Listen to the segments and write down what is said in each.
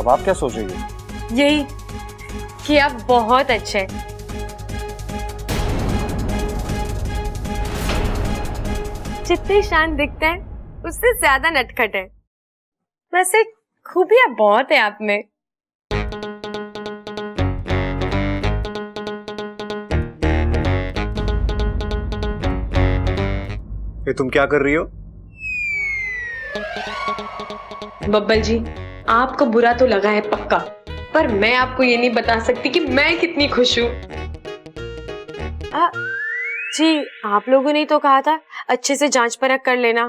अब आप क्या सोच रही है? यही कि आप बहुत अच्छे हैं। जितने शांत दिखते हैं उससे ज्यादा नटखट है। वैसे खूबियां बहुत है आप में। ये तुम क्या कर रही हो? बब्बल जी, आपको बुरा तो लगा है पक्का, पर मैं आपको ये नहीं बता सकती कि मैं कितनी खुश हूँ। जी, आप लोगों ने तो कहा था अच्छे से जांच परख कर लेना।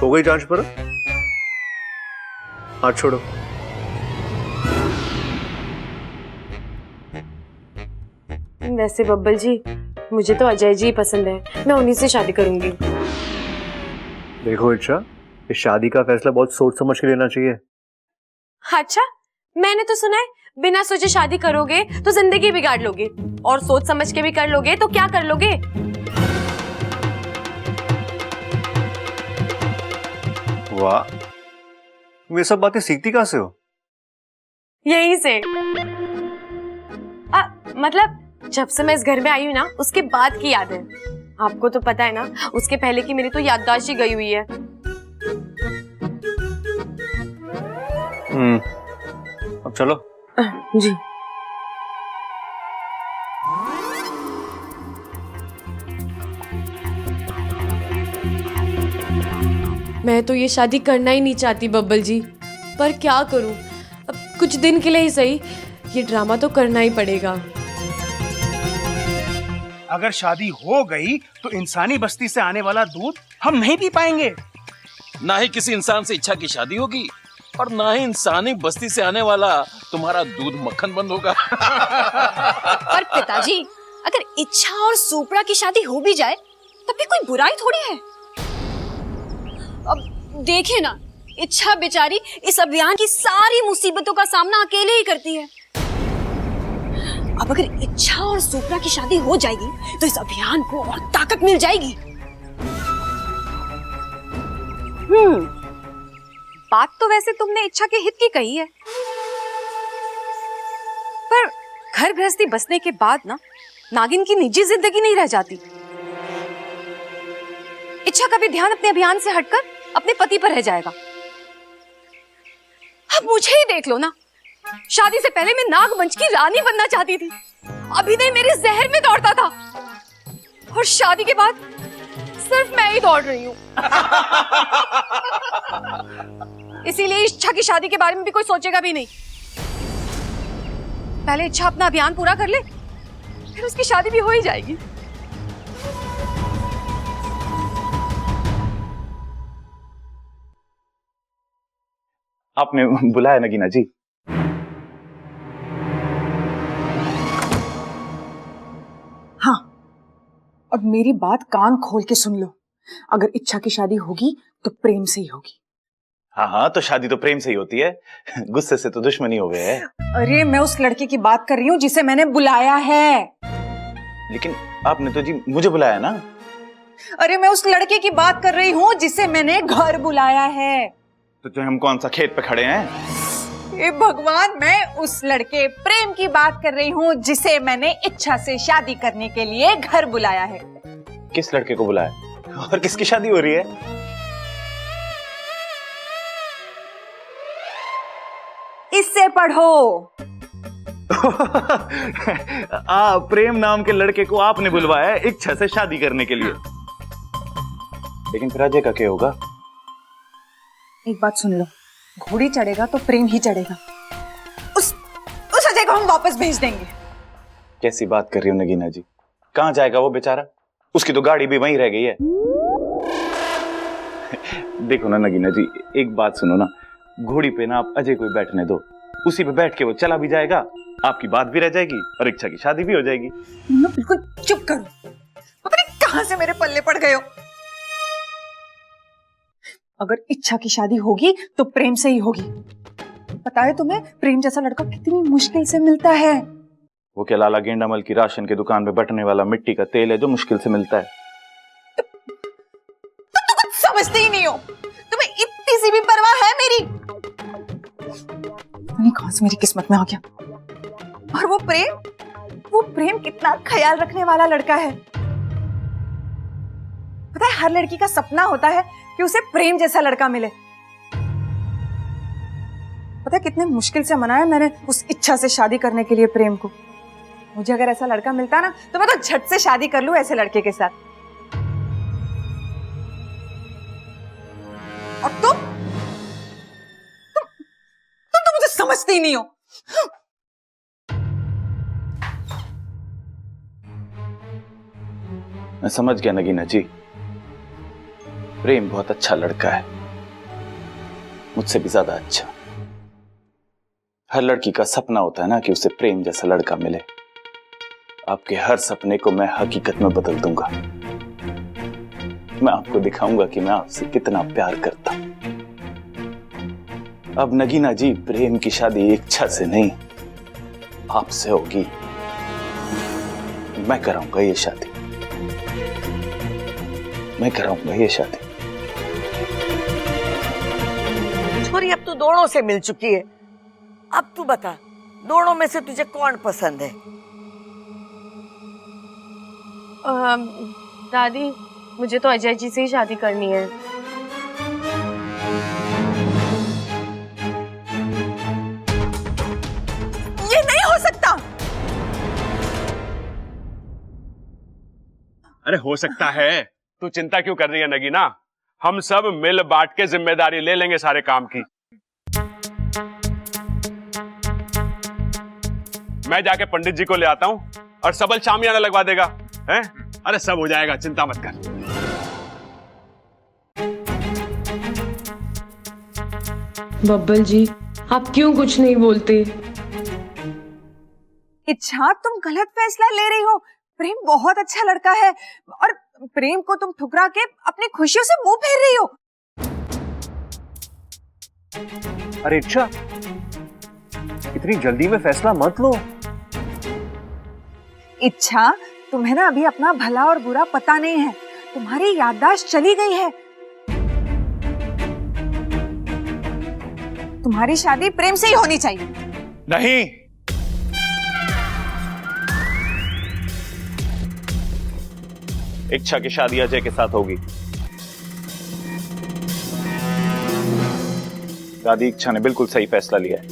हो गई जांच परख? हाथ छोड़ो। वैसे बब्बल जी, मुझे तो अजय जी पसंद है, मैं उन्हीं से शादी करूंगी। देखो इच्छा, इस शादी का फैसला बहुत सोच समझ के लेना चाहिए। अच्छा, मैंने तो सुना है बिना सोचे शादी करोगे तो जिंदगी बिगाड़ लोगे, और सोच समझ के भी कर लोगे तो क्या कर लोगे? वाह, तुम ये सब बातें सीखती कहां से हो? यहीं से। मतलब जब से मैं इस घर में आई हूँ ना, उसके बाद की याद है। आपको तो पता है ना, उसके पहले की मेरी तो याददाश्त ही गई हुई है। अब चलो। जी। मैं तो ये शादी करना ही नहीं चाहती बब्बल जी, पर क्या करूं, अब कुछ दिन के लिए ही सही, ये ड्रामा तो करना ही पड़ेगा। अगर शादी हो गई तो इंसानी बस्ती से आने वाला दूध हम नहीं पी पाएंगे। ना ही किसी इंसान से इच्छा की शादी होगी, और ना ही इंसानी बस्ती से आने वाला तुम्हारा दूध मक्खन बंद होगा। पर पिताजी, अगर इच्छा और सुपरा की शादी हो भी जाए तब भी कोई बुराई थोड़ी है। अब देखिए ना, इच्छा बेचारी इस अभियान की सारी मुसीबतों का सामना अकेले ही करती है। अब अगर इच्छा और सुपरा की शादी हो जाएगी तो इस अभियान को और ताकत मिल जाएगी। बात तो वैसे तुमने इच्छा के हित की कही है, पर घर गृहस्थी बसने के बाद ना, नागिन की निजी जिंदगी नहीं रह जाती। इच्छा का भी ध्यान अपने अभियान से हटकर अपने पति पर रह जाएगा। अब मुझे ही देख लो ना, शादी से पहले मैं नागमंच की रानी बनना चाहती थी, अभिनय मेरे जहर में दौड़ता था, और शादी के बाद सिर्फ मैं ही दौड़ रही हूँ। इसीलिए इच्छा की शादी के बारे में भी कोई सोचेगा भी नहीं। पहले इच्छा अपना अभियान पूरा कर ले, फिर उसकी शादी भी हो ही जाएगी। आपने बुलाया नगीना जी? हाँ, अब मेरी बात कान खोल के सुन लो। अगर इच्छा की शादी होगी तो प्रेम से ही होगी। हाँ हाँ, तो शादी तो प्रेम से ही होती है, गुस्से से तो दुश्मनी हो गए है। अरे मैं उस लड़के की बात कर रही हूँ जिसे मैंने बुलाया है। लेकिन आपने तो जी मुझे बुलाया ना। अरे मैं उस लड़के की बात कर रही हूँ जिसे मैंने घर बुलाया है। तो जो हम कौन सा खेत पे खड़े हैं? हे भगवान, मैं उस लड़के प्रेम की बात कर रही हूँ जिसे मैंने इच्छा से शादी करने के लिए घर बुलाया है। किस लड़के को बुलाया और किसकी शादी हो रही है? इससे पढ़ो। प्रेम नाम के लड़के को आपने बुलवाया है इच्छा से शादी करने के लिए। लेकिन फिर अजय का क्या होगा? एक बात सुन लो, घोड़ी चढ़ेगा तो प्रेम ही चढ़ेगा। उस अजय को हम वापस भेज देंगे। कैसी बात कर रही हो नगीना जी? कहां जाएगा वो बेचारा? उसकी तो गाड़ी भी वहीं रह गई है। देखो ना नगीना जी, एक बात सुनो ना, घोड़ी पे ना आप अजय को बैठने दो, उसी पे बैठ के वो चला भी जाएगा, आपकी बात भी रह जाएगी और इच्छा की शादी भी हो जाएगी। बिल्कुल चुप करो, पता नहीं कहां से मेरे पल्ले पड़ गए हो। अगर इच्छा की शादी होगी तो प्रेम से ही होगी। पता है तुम्हें, प्रेम जैसा लड़का कितनी मुश्किल से मिलता है। वो क्या लाला गेंडामल की राशन की दुकान पे बटने वाला मिट्टी का तेल है जो मुश्किल से मिलता है। तुम तो कुछ समझते ही नहीं हो। तुम्हें चुटकी सी भी परवाह है मेरी। नहीं कौन से मेरी किस्मत में आ गया। और वो प्रेम कितना ख्याल रखने वाला लड़का है। पता है हर लड़की का सपना होता है कि उसे प्रेम जैसा लड़का मिले। पता है कितने मुश्किल से मनाया मैंने उस इच्छा से शादी करने के लिए प्रेम को। मुझे अगर ऐसा लड़का मिलता ना तो मैं तो झट से शादी कर लूं ऐसे लड़के के साथ। और तुम तो मुझे समझते ही नहीं हो। मैं समझ गया नगीना जी, प्रेम बहुत अच्छा लड़का है, मुझसे भी ज्यादा अच्छा। हर लड़की का सपना होता है ना कि उसे प्रेम जैसा लड़का मिले। आपके हर सपने को मैं हकीकत में बदल दूंगा। मैं आपको दिखाऊंगा कि मैं आपसे कितना प्यार करता हूं। अब नगीना जी, प्रेम की शादी इच्छा से नहीं आपसे होगी। मैं कराऊंगा ये शादी, मैं कराऊंगा ये शादी। छोरी अब तू दोनों से मिल चुकी है, अब तू बता दोनों में से तुझे कौन पसंद है? दादी मुझे तो अजय जी से ही शादी करनी है। ये नहीं हो सकता। अरे हो सकता है, तू चिंता क्यों कर रही है नगीना? हम सब मिल बांट के जिम्मेदारी ले लेंगे सारे काम की। मैं जाके पंडित जी को ले आता हूं और सबल शामियाना लगवा देगा, हैं? अरे सब हो जाएगा, चिंता मत कर। बब्बल जी आप क्यों कुछ नहीं बोलते? इच्छा तुम गलत फैसला ले रही हो। प्रेम बहुत अच्छा लड़का है और प्रेम को तुम ठुकरा के अपनी खुशियों से मुंह फेर रही हो। अरे इच्छा, इतनी जल्दी में फैसला मत लो। इच्छा तुम्हें ना अभी अपना भला और बुरा पता नहीं है। तुम्हारी याददाश्त चली गई है। तुम्हारी शादी प्रेम से ही होनी चाहिए। नहीं, इच्छा की शादी अजय के साथ होगी। दादी, इच्छा ने बिल्कुल सही फैसला लिया है।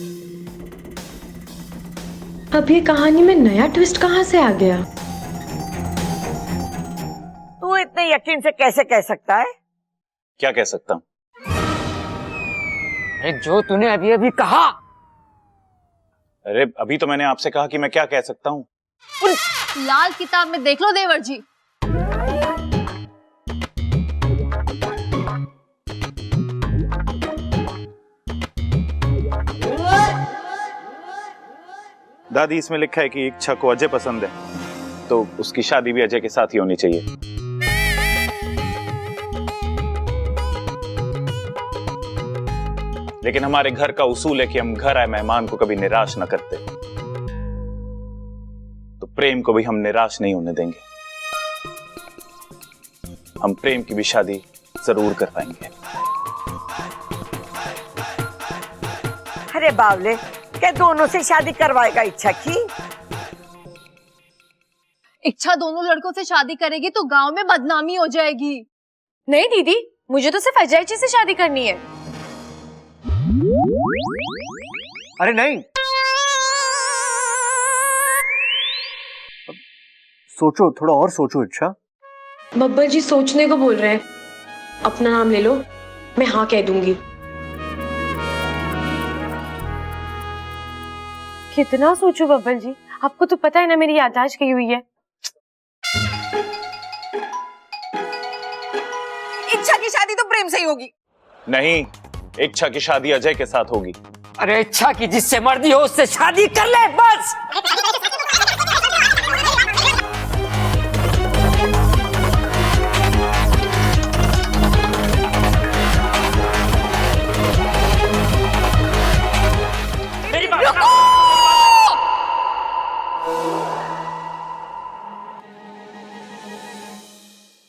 अब ये कहानी में नया ट्विस्ट कहाँ से आ गया? तू इतने यकीन से कैसे कह सकता है? क्या कह सकता हूं? अरे जो तूने अभी अभी कहा। अरे अभी तो मैंने आपसे कहा कि मैं क्या कह सकता हूं। लाल किताब में देख लो देवर जी। दादी, इसमें लिखा है कि इच्छा को अजय पसंद है, तो उसकी शादी भी अजय के साथ ही होनी चाहिए। लेकिन हमारे घर का उसूल है कि हम घर आए मेहमान को कभी निराश न करते, तो प्रेम को भी हम निराश नहीं होने देंगे। हम प्रेम की भी शादी जरूर करवाएंगे। अरे बावले, क्या दोनों से शादी करवाएगा इच्छा की? इच्छा दोनों लड़कों से शादी करेगी तो गांव में बदनामी हो जाएगी। नहीं दीदी, मुझे तो सिर्फ अजय जी से शादी करनी है। अरे नहीं, सोचो, थोड़ा और सोचो इच्छा। बब्बल जी सोचने को बोल रहे हैं। अपना नाम ले लो, मैं हाँ कह दूंगी। कितना सोचो बब्बल जी, आपको तो पता है ना मेरी याददाश्त गई हुई है। इच्छा की शादी तो प्रेम से ही होगी। नहीं, इच्छा की शादी अजय के साथ होगी। अरे इच्छा की जिससे मर्जी हो उससे शादी कर ले बस। मेरी बात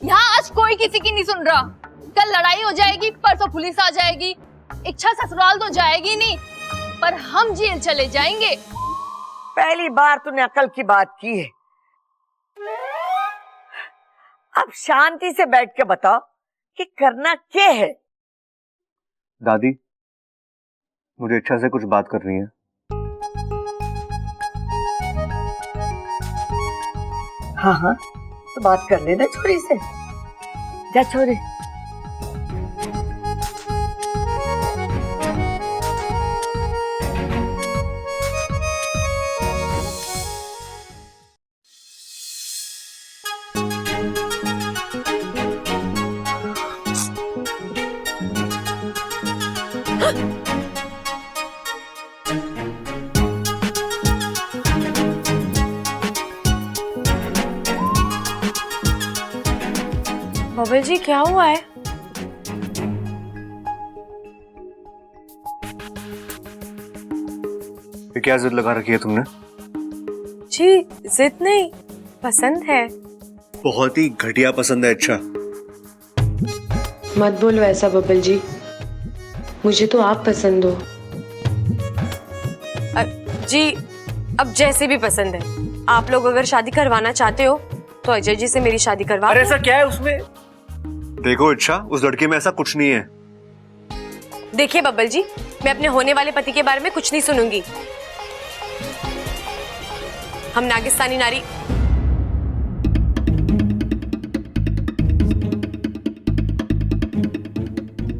यहाँ आज कोई किसी की नहीं सुन रहा। कल लड़ाई हो जाएगी, परसों पुलिस आ जाएगी, इच्छा ससुराल तो जाएगी नहीं, पर हम जेल चले जाएंगे। पहली बार तूने अकल की बात की है। अब शांति से बैठ के बताओ कि करना क्या है। दादी, मुझे इच्छा से कुछ बात करनी है। हाँ हाँ, तो बात कर लेना छोरी से। जा छोरी। बबल जी क्या हुआ है? ये क्या जिद लगा रखी है तुमने? जी जिद नहीं, पसंद है। बहुत ही घटिया पसंद है। अच्छा मत बोलो ऐसा बबल जी, मुझे तो आप पसंद हो। जी अब जैसे भी पसंद है, आप लोग अगर शादी करवाना चाहते हो तो अजय जी से मेरी शादी करवा। अरे ऐसा क्या है उसमें? देखो इच्छा, उस लड़के में ऐसा कुछ नहीं है। देखिए बब्बल जी, मैं अपने होने वाले पति के बारे में कुछ नहीं सुनूंगी। हम नागिस्तानी नारी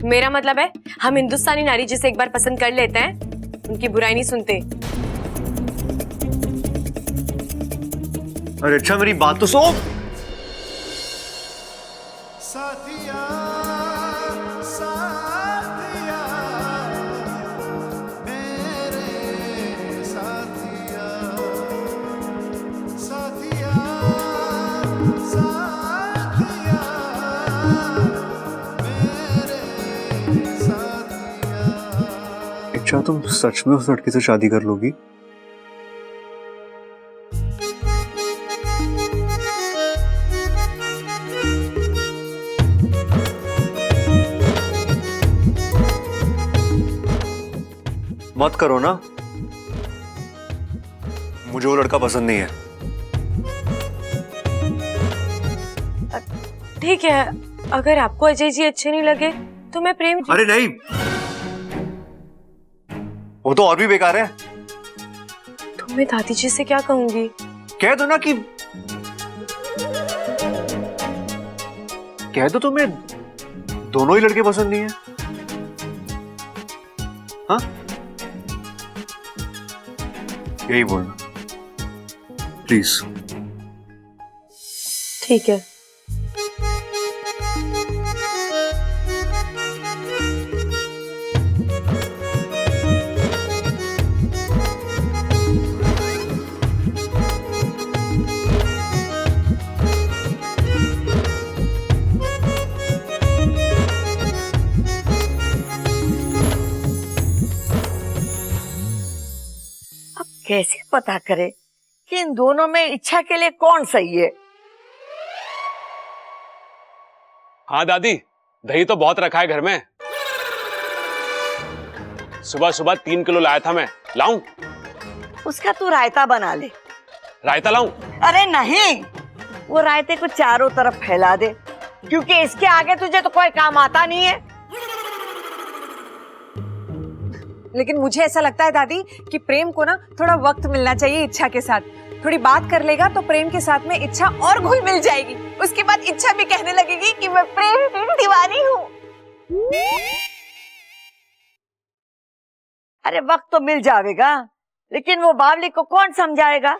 मेरा मतलब है हम हिंदुस्तानी नारी जिसे एक बार पसंद कर लेते हैं उनकी बुराई नहीं सुनते। अरे अच्छा मेरी बात तो सुनो। साथिया साथिया मेरे साथिया साथिया साथिया मेरे साथिया। इच्छा, तुम सच में उस लड़की से शादी कर लोगी? मत करो ना, मुझे वो लड़का पसंद नहीं है। ठीक है, अगर आपको अजय जी अच्छे नहीं लगे तो मैं प्रेम जी। अरे नहीं, वो तो और भी बेकार है। तो मैं दादी जी से क्या कहूंगी? कह दो ना कि कह दो तुम्हें दोनों ही लड़के पसंद नहीं है। हाँ, यही बोलना प्लीज। ठीक है। कैसे पता करे कि इन दोनों में इच्छा के लिए कौन सही है? हाँ दादी, दही तो बहुत रखा है घर में। सुबह सुबह 3 किलो लाया था मैं। लाऊं? उसका तू रायता बना ले। रायता लाऊं? अरे नहीं, वो रायते को चारों तरफ फैला दे, क्योंकि इसके आगे तुझे तो कोई काम आता नहीं है। लेकिन मुझे ऐसा लगता है दादी कि प्रेम को ना थोड़ा वक्त मिलना चाहिए इच्छा के साथ। थोड़ी बात कर लेगा तो प्रेम के साथ में इच्छा और घुल मिल जाएगी। उसके बाद इच्छा भी कहने लगेगी कि मैं प्रेम की दीवानी हूँ। अरे वक्त तो मिल जाएगा, लेकिन वो बावली को कौन समझाएगा?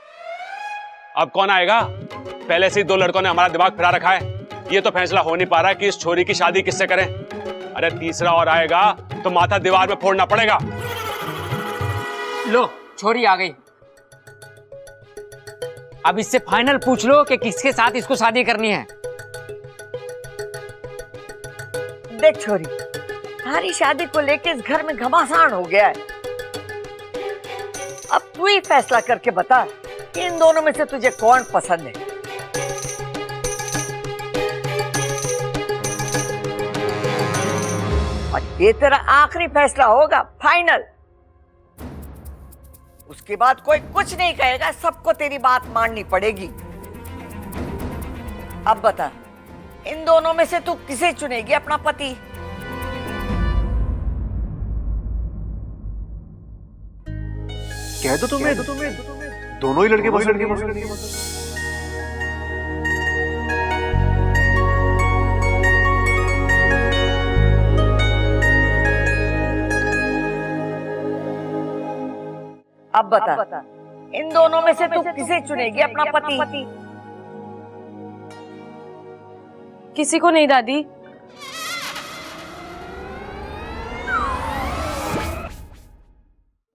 अब कौन आएगा? पहले से ही 2 लड़कों ने हमारा दिमाग फिरा रखा है। ये तो फैसला हो नहीं पा रहा है कि इस छोरी की शादी किससे करें। अरे तीसरा और आएगा तो माथा दीवार में फोड़ना पड़ेगा। लो, छोरी आ गई। अब इससे फाइनल पूछ लो कि किसके साथ इसको शादी करनी है। देख छोरी, तुम्हारी शादी को लेके इस घर में घमासान हो गया है। अब तू ही फैसला करके बता कि इन दोनों में से तुझे कौन पसंद है। और ये तेरा आखिरी फैसला होगा, फाइनल। उसके बाद कोई कुछ नहीं कहेगा, सबको तेरी बात माननी पड़ेगी। अब बता, इन दोनों में से तू किसे चुनेगी अपना पति? कह दो तुम्हें दोनों ही लड़के पसंद अब बता, इन दोनों में से तू किसे चुनेगी अपना पति? किसी को नहीं दादी।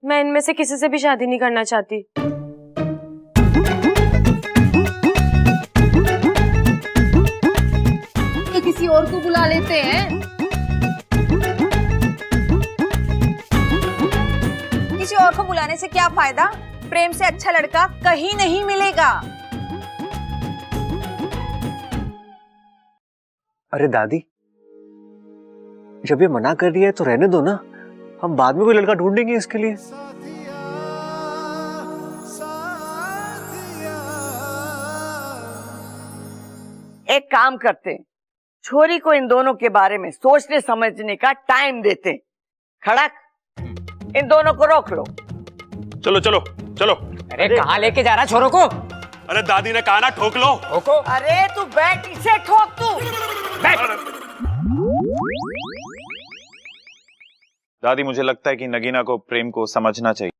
मैं इनमें से किसी से भी शादी नहीं करना चाहती। तो किसी और को बुला लेते हैं। किसी और को बुलाने से क्या फायदा? प्रेम से अच्छा लड़का कहीं नहीं मिलेगा। अरे दादी, जब ये मना कर दिया है तो रहने दो ना, हम बाद में कोई लड़का ढूंढेंगे इसके लिए। एक काम करते हैं, छोरी को इन दोनों के बारे में सोचने समझने का टाइम देते हैं। खड़क, इन दोनों को रोक लो। चलो चलो चलो। अरे कहाँ लेके जा रहा छोरों को? अरे दादी ने कहा ना ठोक लो। ठोको। अरे तू बैठ, इसे ठोक तू। दादी, मुझे लगता है कि नगीना को प्रेम को समझना चाहिए।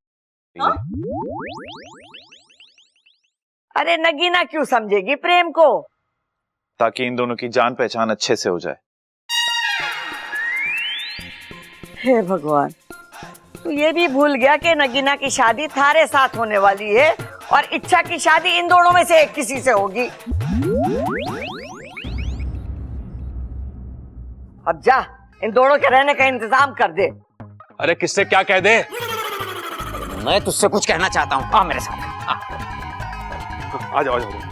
अरे नगीना क्यों समझेगी प्रेम को? ताकि इन दोनों की जान पहचान अच्छे से हो जाए। हे भगवान, तू ये भी भूल गया कि नगीना की शादी थारे साथ होने वाली है और इच्छा की शादी इन दोनों में से एक किसी से होगी। अब जा, इन दोनों के रहने का इंतजाम कर दे। अरे किससे क्या कह दे? मैं तुझसे कुछ कहना चाहता हूँ, आ मेरे साथ। आ जाओ आ जाओ।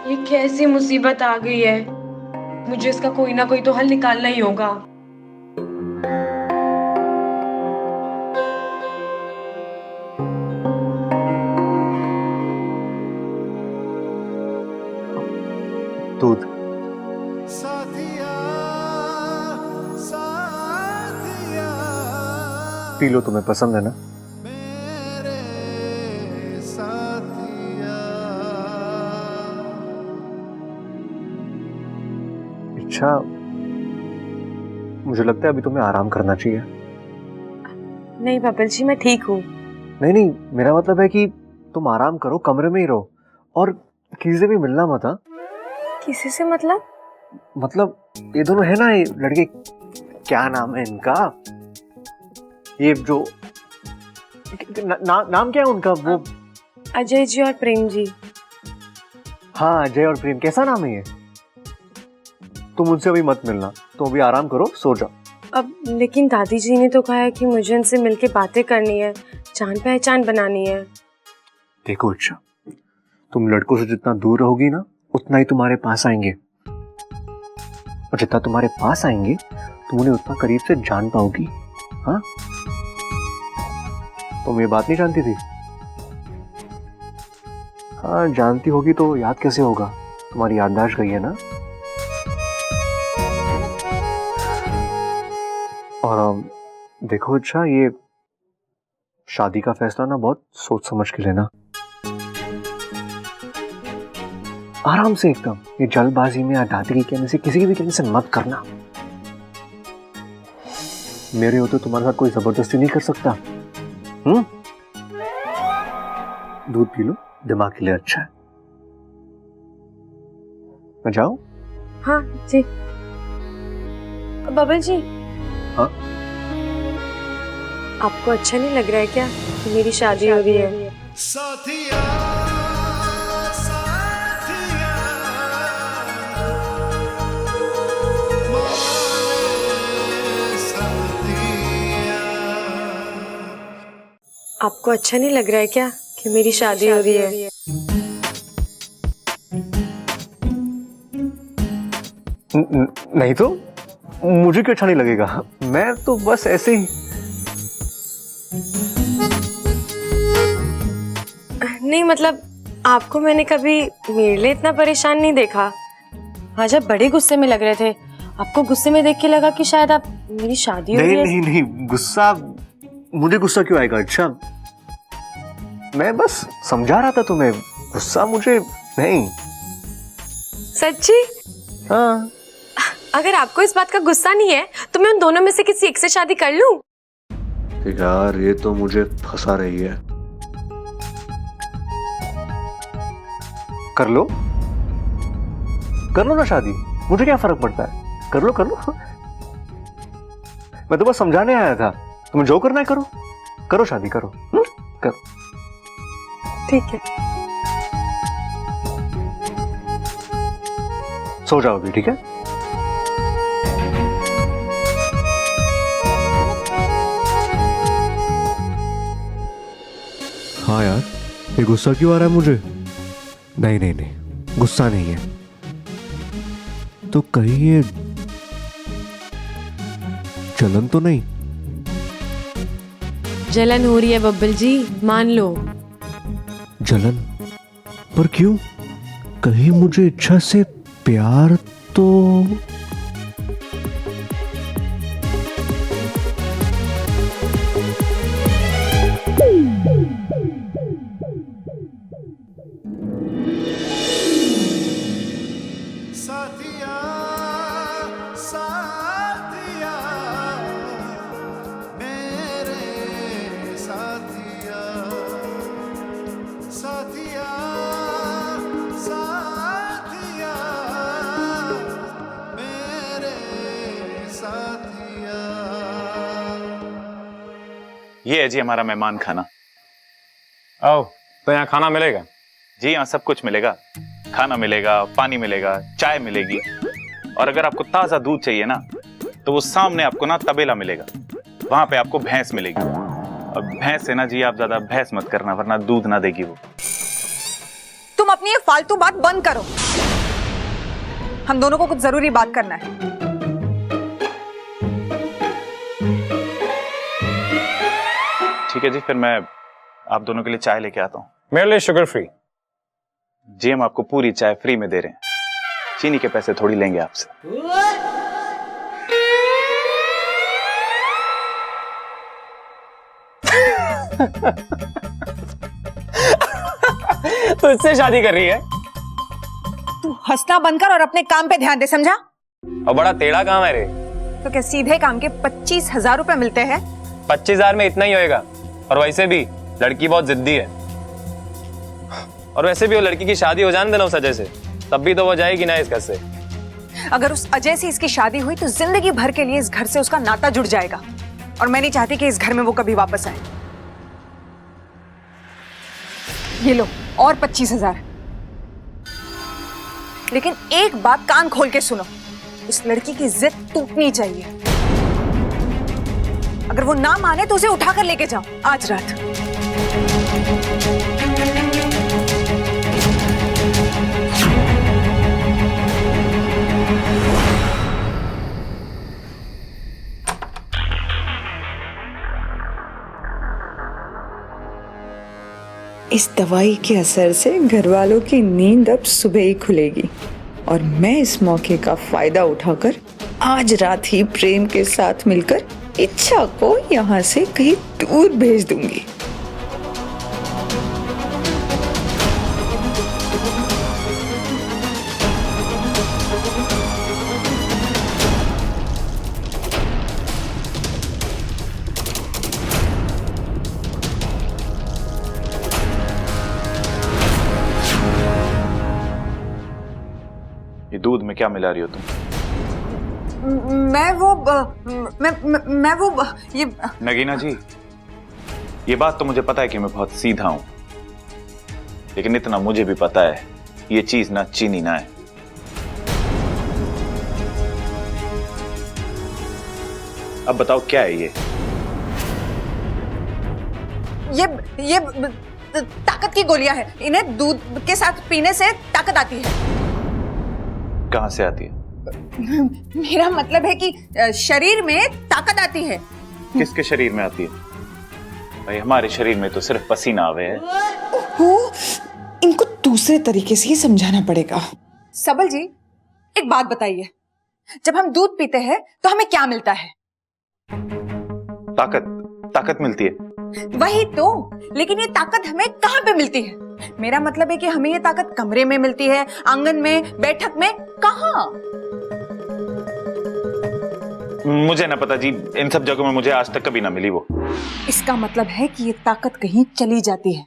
ये कैसी मुसीबत आ गई है। मुझे इसका कोई ना कोई तो हल निकालना ही होगा। दूध पी लो, तुम्हें पसंद है ना? अच्छा, मुझे लगता है अभी तुम्हें आराम करना चाहिए। नहीं बबल जी, मैं ठीक हूँ। नहीं नहीं, मेरा मतलब है कि तुम आराम करो, कमरे में ही रहो और किसी से भी मिलना मत। हाँ, किसी से मतलब ये दोनों है ना, ये लड़के, क्या नाम है इनका, ये जो नाम क्या है उनका? वो अजय जी और प्रेम जी। हाँ, अजय और प्रेम। कैसा नाम है ये? तुम उनसे अभी मत मिलना, तुम अभी आराम करो, सो जाओ। अब लेकिन दादी जी ने तो कहा है कि मुझे इनसे मिलके बातें करनी है, जान पहचान बनानी है। देखो अच्छा, तुम लड़कों से जितना दूर रहोगी ना, उतना ही तुम्हारे पास आएंगे, और जितना तुम्हारे पास आएंगे तुम उन्हें उतना करीब से जान पाओगी। हाँ, तुम ये बात नहीं जानती थी? हाँ, जानती होगी तो याद कैसे होगा, तुम्हारी याददाश्त गई है ना। और देखो अच्छा, ये शादी का फैसला ना बहुत सोच समझ के लेना, आराम से एकदम। ये जल्दबाजी में या दादी के कहने से, किसी के भी कहने से मत करना। मेरे होते तुम्हारे साथ कोई जबरदस्ती नहीं कर सकता। दूध पी लो, दिमाग के लिए अच्छा है। मैं जाऊं? हाँ जी। बबल जी, हाँ? आपको अच्छा नहीं लग रहा है क्या कि मेरी शादी हो रही है? साथिया साथिया मोरे साथिया। आपको अच्छा नहीं लग रहा है क्या कि मेरी शादी हो रही है? नहीं तो मुझे क्यों अच्छा नहीं लगेगा? मैं तो बस ऐसे ही। नहीं मतलब आपको मैंने कभी मेरे लिए इतना परेशान नहीं देखा। आज आप बड़े गुस्से में लग रहे थे। आपको गुस्से में देख के लगा कि शायद आप मेरी शादी हो रही है। नहीं नहीं नहीं, गुस्सा मुझे गुस्सा क्यों आएगा? अच्छा मैं बस समझा रहा था तुम्हें, गुस्सा मुझे नहीं। सच्ची? हाँ। अगर आपको इस बात का गुस्सा नहीं है तो मैं उन दोनों में से किसी एक से शादी कर लूं? यार ये तो मुझे फंसा रही है। कर लो ना शादी, मुझे क्या फर्क पड़ता है? कर लो मैं तो बस समझाने आया था। तुम्हें जो करना है करो शादी करो। करो। ठीक है। सो जाओ अभी, ठीक है? हाँ यार, ये गुस्सा क्यों आ रहा है मुझे? नहीं, गुस्सा नहीं है तो कहीं ये जलन तो नहीं? जलन हो रही है बब्बल जी, मान लो। जलन? पर क्यों? कहीं मुझे इच्छा से प्यार तो? साथिया साथिया मेरे साथिया साथिया साथिया मेरे साथिया। ये है जी हमारा मेहमान खाना। आओ, तो यहाँ खाना मिलेगा? जी यहाँ सब कुछ मिलेगा, खाना मिलेगा, पानी मिलेगा, चाय मिलेगी, और अगर आपको ताजा दूध चाहिए ना तो वो सामने आपको ना तबेला मिलेगा, वहां पे आपको भैंस मिलेगी। और भैंस है ना जी, आप ज्यादा भैंस मत करना वरना दूध ना देगी वो। तुम अपनी ये फालतू बात बंद करो, हम दोनों को कुछ जरूरी बात करना है। ठीक है जी, फिर मैं आप दोनों के लिए चाय लेके आता हूँ। मेरे लिए शुगर फ्री। जी हम आपको पूरी चाय फ्री में दे रहे हैं, चीनी के पैसे थोड़ी लेंगे आपसे। तो इससे शादी कर रही है? तू हंसना बंद कर और अपने काम पे ध्यान दे, समझा? और बड़ा टेढ़ा काम है रे। तो क्या सीधे काम के 25,000 रुपए मिलते हैं? 25,000 में इतना ही होएगा, और वैसे भी लड़की बहुत जिद्दी है। और वैसे भी वो लड़की की शादी हो जाने देना उस अजय से, तब भी तो वो जाएगी ना इस घर से। अगर उस अजय से इसकी शादी हुई तो जिंदगी भर के लिए इस घर से उसका नाता जुड़ जाएगा, और मैं नहीं चाहती कि इस घर में वो कभी वापस आए। ये लो और 25,000। लेकिन एक बात कान खोल के सुनो, उस लड़की की जिद टूटनी चाहिए। अगर वो ना माने तो उसे उठाकर लेके जाओ आज रात। इस दवाई के असर से घर वालों की नींद अब सुबह ही खुलेगी, और मैं इस मौके का फायदा उठाकर आज रात ही प्रेम के साथ मिलकर इच्छा को यहाँ से कहीं दूर भेज दूंगी। ये दूध में क्या मिला रही हो तुम? मैं वो ये नगीना जी, ये बात तो मुझे पता है कि मैं बहुत सीधा हूं, लेकिन इतना मुझे भी पता है ये चीज ना चीनी ना है। अब बताओ क्या है ये ताकत की गोलियां हैं। इन्हें दूध के साथ पीने से ताकत आती है। कहां से आती है? मेरा मतलब है कि शरीर में ताकत आती है। किसके शरीर में आती है? भाई हमारे शरीर में तो सिर्फ पसीना आवे है। इनको दूसरे तरीके से ही समझाना पड़ेगा। सबल जी, एक बात बताइए, जब हम दूध पीते हैं तो हमें क्या मिलता है? ताकत मिलती है। वही तो, लेकिन ये ताकत हमें कहाँ पे मिलती है? मेरा मतलब है कि हमें ये ताकत कमरे में मिलती है, आंगन में, बैठक में, कहाँ? मुझे ना पता जी, इन सब जगहों में मुझे आज तक कभी ना मिली वो। इसका मतलब है कि ये ताकत कहीं चली जाती है।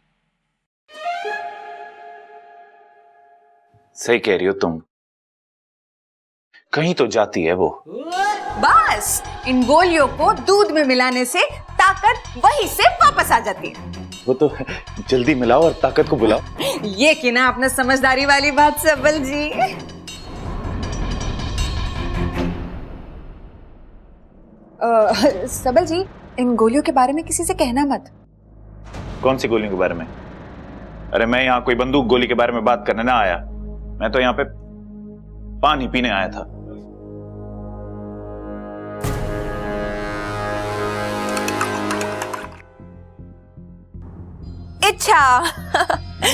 सही कह रही हो तुम, कहीं तो जाती है वो। बस इन गोलियों को दूध में मिलाने से ताकत वहीं से वापस आ जाती है। वो तो जल्दी मिलाओ और ताकत को बुलाओ। ये कि ना अपना समझदारी वाली बात सबल जी। सबल जी, इन गोलियों के बारे में किसी से कहना मत। कौन सी गोलियों के बारे में? अरे मैं यहाँ कोई बंदूक गोली के बारे में बात करने ना आया, मैं तो यहाँ पे पानी पीने आया था। अच्छा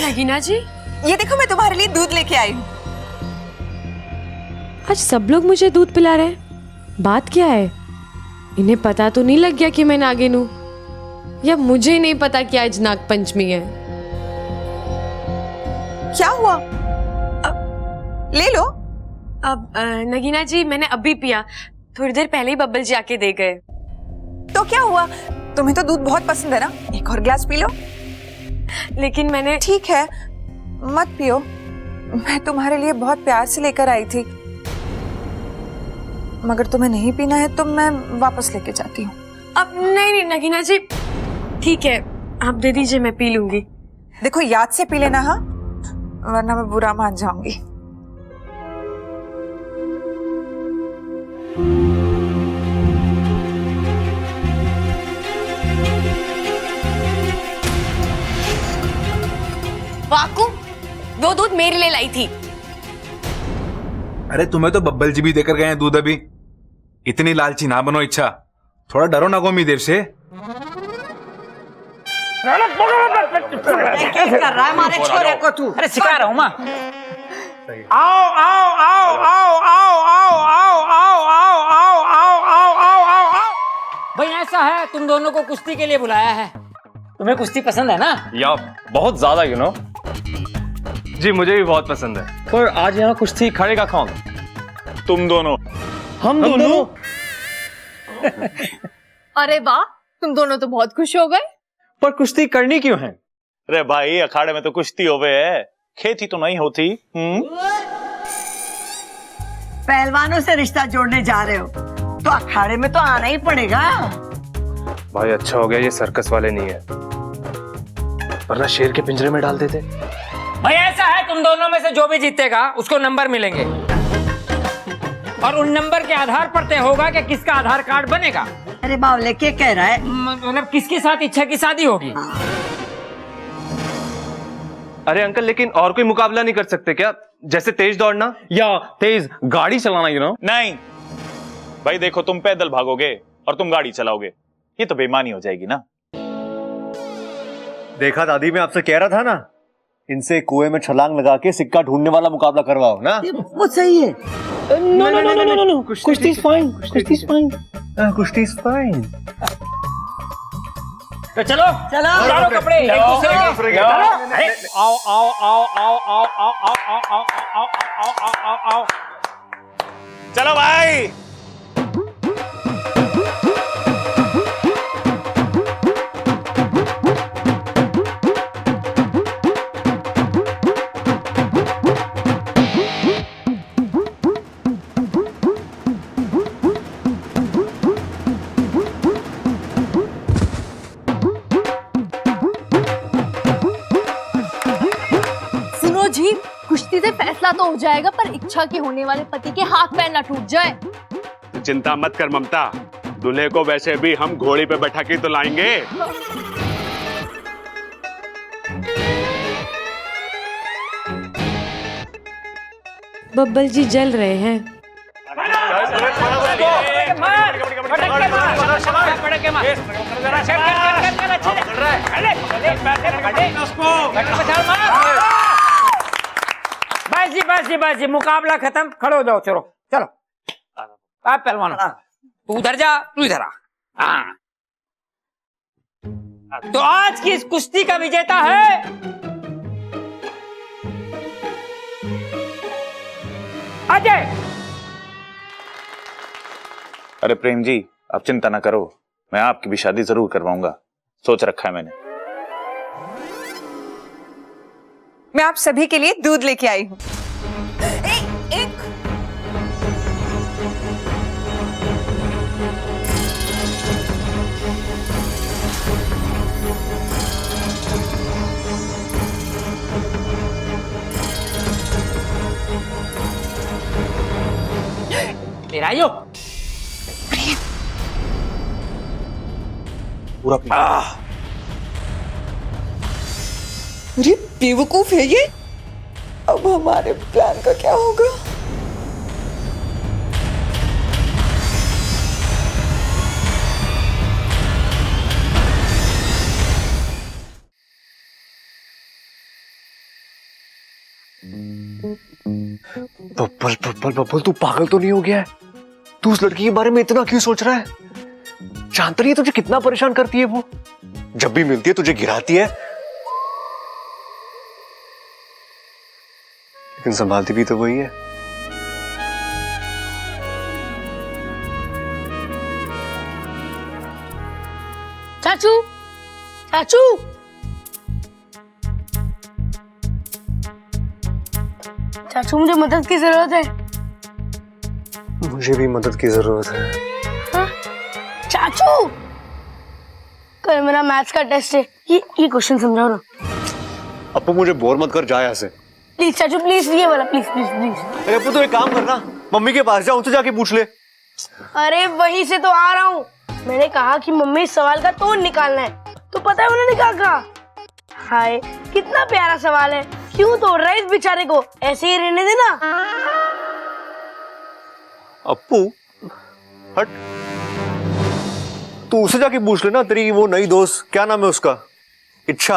नगीना जी, ये देखो मैं तुम्हारे लिए दूध लेके आई हूँ। आज सब लोग मुझे दूध पिला रहे हैं। बात क्या है? इन्हें पता तो नहीं लग गया कि मैं नागिन हूँ? या मुझे नहीं पता कि आज नाग पंचमी है? क्या हुआ? ले लो। अब नगीना जी, मैंने अभी पिया, थोड़ी देर पहले ही बब्बल जी आके दे गए। तो क्या हुआ? तुम्हें तो दूध बहुत पसंद है ना, एक और गिलास पी लो। लेकिन मैंने... ठीक है, मत पियो, मैं तुम्हारे लिए बहुत प्यार से लेकर आई थी। मगर तुम्हें नहीं पीना है तो मैं वापस लेके जाती हूँ। अब नहीं नगीना जी, ठीक है, आप दे दीजिए, मैं पी लूंगी। देखो याद से पी लेना, हाँ, वरना मैं बुरा मान जाऊंगी। वाकू, वो दूध मेरे लिए लाई थी। अरे तुम्हें तो बब्बल जी भी देकर गए हैं दूध अभी। इतनी लालची ना बनो इच्छा, थोड़ा डरो ना गोमी देव से। क्या कर रहा है हमारे छोरे को तू? अरे सिखा रहा हूँ माँ। आओ आओ आओ आओ आओ आओ आओ आओ आओ आओ आओ आओ आओ आओ आओ। भाई ऐसा है, तुम दोनों को कुश्ती के लिए बुलाया है। तुम्हें कुश्ती पसंद है ना? या बहुत ज्यादा, यू नो। जी मुझे भी बहुत पसंद है। पर आज यहाँ कुश्ती खड़ेगा कौन? तुम दोनों। हम दोनों? अरे वाह, तुम दोनों तो बहुत खुश हो गए। पर कुश्ती करनी क्यों है? अरे भाई अखाड़े में तो कुश्ती होवे है, खेती तो नहीं होती। पहलवानों से रिश्ता जोड़ने जा रहे हो तो अखाड़े में तो आना ही पड़ेगा। भाई अच्छा हो गया ये सर्कस वाले नहीं है, वरना शेर के पिंजरे में डाल देते। भाई ऐसा है, तुम दोनों में से जो भी जीतेगा उसको नंबर मिलेंगे, और उन नंबर के आधार पर तय होगा कि किसका आधार कार्ड बनेगा। अरे बावले क्या कह रहा है? मतलब किसके साथ इच्छा की शादी होगी। अरे अंकल, लेकिन और कोई मुकाबला नहीं कर सकते क्या? जैसे तेज दौड़ना या तेज गाड़ी चलाना, यू नो? नहीं भाई, देखो तुम पैदल भागोगे और तुम गाड़ी चलाओगे, ये तो बेईमानी हो जाएगी ना। देखा दादी, मैं आपसे कह रहा था ना, इनसे कुएं में छलांग लगा के सिक्का ढूंढने वाला मुकाबला करवाओ ना। वो सही है। No no no no no, कुश्ती इज फाइन, कुश्ती इज फाइन, कुश्ती इज फाइन। तो चलो चलो, उतारो कपड़े एक दूसरे के। आओ आओ आओ आओ आओ आओ आओ आओ आओ आओ आओ आओ आओ। चलो भाई। जी कुश्ती से फैसला तो हो जाएगा, पर इच्छा के होने वाले पति के हाथ पैर ना टूट जाए। तो चिंता मत कर ममता, दूल्हे को वैसे भी हम घोड़ी पे बैठा के तो लाएंगे। बब्बल जी जल रहे हैं। बस जी मुकाबला खत्म, खड़े हो जाओ। चलो चलो आप पहलवान, तू उधर जा, तू इधर आ। हाँ। तो आज की इस कुश्ती का विजेता है अजय। अरे प्रेम जी, आप चिंता ना करो, मैं आपकी भी शादी जरूर करवाऊंगा, सोच रखा है मैंने। मैं आप सभी के लिए दूध लेके आई हूँ। एक तेरा यो पूरा अरे बेवकूफ है ये। अब हमारे प्लान का क्या होगा? बब्बल बब्बल बब्बल, तू पागल तो नहीं हो गया है? तू उस लड़की के बारे में इतना क्यों सोच रहा है? जानता नहीं है तुझे कितना परेशान करती है वो? जब भी मिलती है तुझे गिराती है, लेकिन संभालती भी तो वही है। चाचू चाचू चाचू, मुझे मदद की जरूरत है। मुझे भी मदद की जरूरत है। हाँ? चाचू, कल मेरा मैथ्स का टेस्ट है, ये क्वेश्चन समझाओ ना। अपू मुझे बोर मत कर, जा यहाँ से प्लीज चाचू, प्लीज, ये वाला प्लीज प्लीज प्लीज। अरे अपू, तो एक काम करना, मम्मी के पास जा, उनसे जाके पूछ ले। अरे वहीं से तो आ रहा हूँ। मैंने कहा कि मम्मी इस सवाल का तोड़ निकालना है, तो पता है उन्होंने क्या कहा? हाय, कितना प्यारा सवाल है, क्यों तोड़ रहा है इस बेचारे को, ऐसे ही रहने देना। अपू हट, तू उसे जाके पूछ लेना, तेरी वो नई दोस्त, क्या नाम है उसका, इच्छा।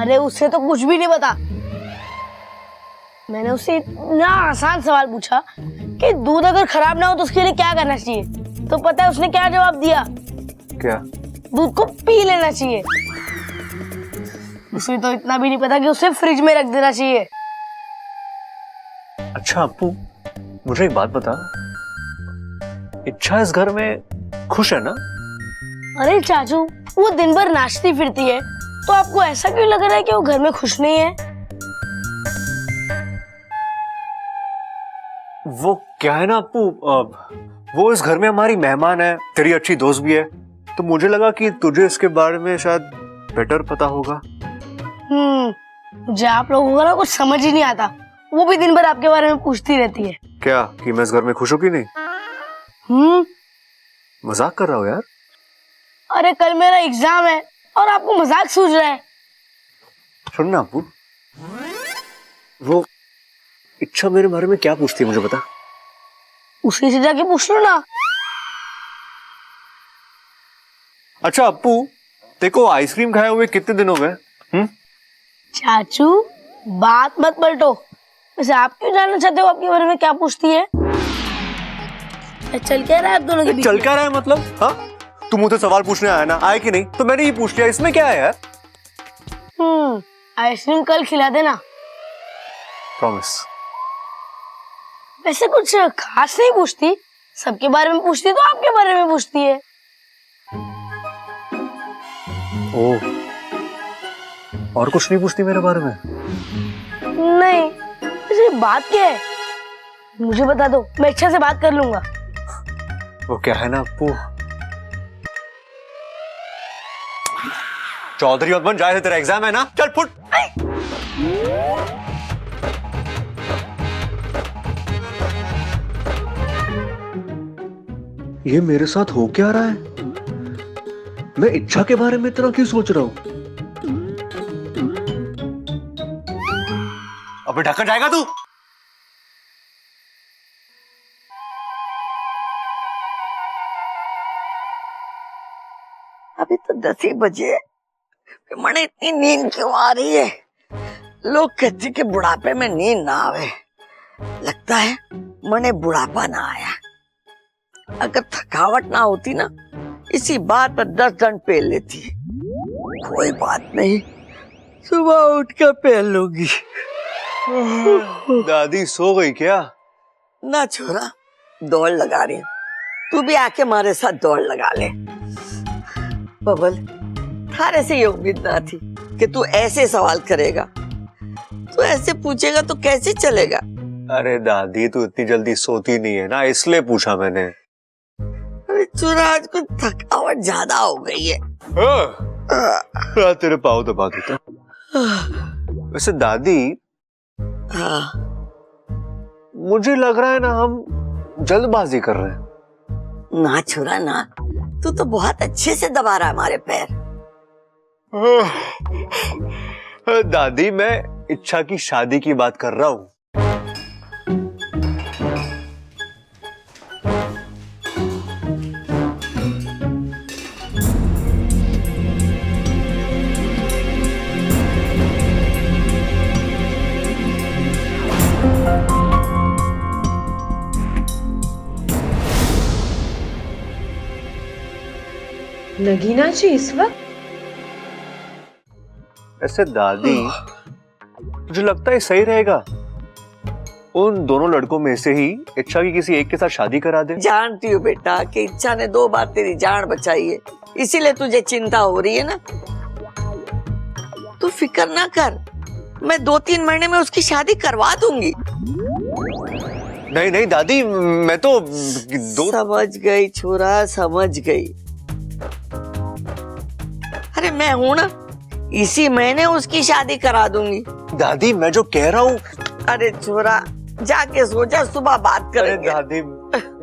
अरे उससे तो कुछ भी नहीं पता। मैंने उससे इतना आसान सवाल पूछा कि दूध अगर खराब ना हो तो उसके लिए क्या करना चाहिए, तो पता है उसने क्या जवाब दिया? क्या? दूध को पी लेना चाहिए। उसे तो इतना भी नहीं पता कि उसे फ्रिज में रख देना चाहिए। अच्छा अपू, मुझे एक बात बता, इच्छा इस घर में खुश है ना? अरे चाचू, वो दिन भर नाचती फिरती है, तो आपको ऐसा क्यों लग रहा है कि वो घर में खुश नहीं है? वो क्या है ना अपू, वो इस घर में हमारी मेहमान है, तेरी अच्छी दोस्त भी है, तो मुझे लगा कि तुझे इसके बारे में शायद बेटर पता होगा। मुझे आप लोगों को ना कुछ समझ ही नहीं आता। वो भी दिन भर आपके बारे में पूछती रहती है। क्या कि मैं इस घर में खुश हूं कि नहीं? मजाक कर रहा हूँ यार। अरे कल मेरा एग्जाम है और आपको मजाक सूझ रहा है। सुन ना अपू, वो इच्छा मेरे बारे में क्या पूछती है मुझे बता। उसी से जाके पूछ लो ना। अच्छा अपू, देखो आइसक्रीम खाए हुए कितने दिन हो गए? चाचू, बात मत पलटो। वैसे आप क्यों जानना चाहते हो आपके बारे में क्या पूछती है? चल क्या रहा है आप दोनों के बीच? चल क्या रहा है मतलब? हाँ, तुम मुझसे सवाल पूछने आया ना, आए कि नहीं? तो मैंने ये पूछ लिया, इसमें क्या है यार? आइसक्रीम कल खिला देना। प्रॉमिस। वैसे कुछ खास नहीं पूछती, सबके बारे में पूछती तो आपके बारे में पूछती है। ओह, और कुछ नहीं पूछती मेरे बारे में? नहीं, वैसे बात क्या है मुझे बता दो, मैं इच्छा से बात कर लूंगा। वो क्या है ना अपू, चौधरी मत बन, जाए तेरा एग्जाम है ना, चल फुट। ये मेरे साथ हो क्या रहा है? मैं इच्छा के बारे में इतना क्यों सोच रहा हूं? अबे ढक्कन जाएगा तू? अभी तो 10 ही बजे, मने इतनी नींद क्यों आ रही है? लोग कहते कि बुढ़ापे में नींद ना आवे, लगता है मने बुढ़ापा ना आया। अगर थकावट ना होती ना, इसी बात पर 10 दंड पेल लेती। कोई बात नहीं, सुबह उठ कर पेल लूंगी। दादी सो गई क्या? ना छोरा, दौड़ लगा रही हूँ, तू भी आके हमारे साथ दौड़ लगा ले। बबल, थारे से ये उम्मीद ना थी कि तू ऐसे सवाल करेगा। तू ऐसे पूछेगा तो कैसे चलेगा? अरे दादी, तू इतनी जल्दी सोती नहीं है ना, इसलिए पूछा मैंने। अरे छोरा, आज कुछ थकावट ज्यादा हो गई है। तेरे पाँव दबा देता। वैसे दादी, मुझे लग रहा है ना हम जल्दबाजी कर रहे हैं। ना छोरा ना, तू तो बहुत अच्छे से दबा रहा है हमारे पैर। दादी, मैं इच्छा की शादी की बात कर रहा हूँ। नगीना जी इस वक्त? ऐसे दादी, मुझे लगता है सही रहेगा उन दोनों लड़कों में से ही इच्छा की किसी एक के साथ शादी करा दे। जानती हूँ बेटा कि इच्छा ने 2 बार तेरी जान बचाई है, इसीलिए तुझे चिंता हो रही है ना। तू फिक्र ना कर, मैं 2-3 महीने में उसकी शादी करवा दूंगी। नहीं नहीं दादी, मैं तो समझ गई छोरा, समझ गई। अरे मैं हूं ना, इसी महीने उसकी शादी करा दूंगी। दादी, मैं जो कह रहा हूँ। अरे छोरा, जाके सो जा, सुबह बात करेंगे। दादी,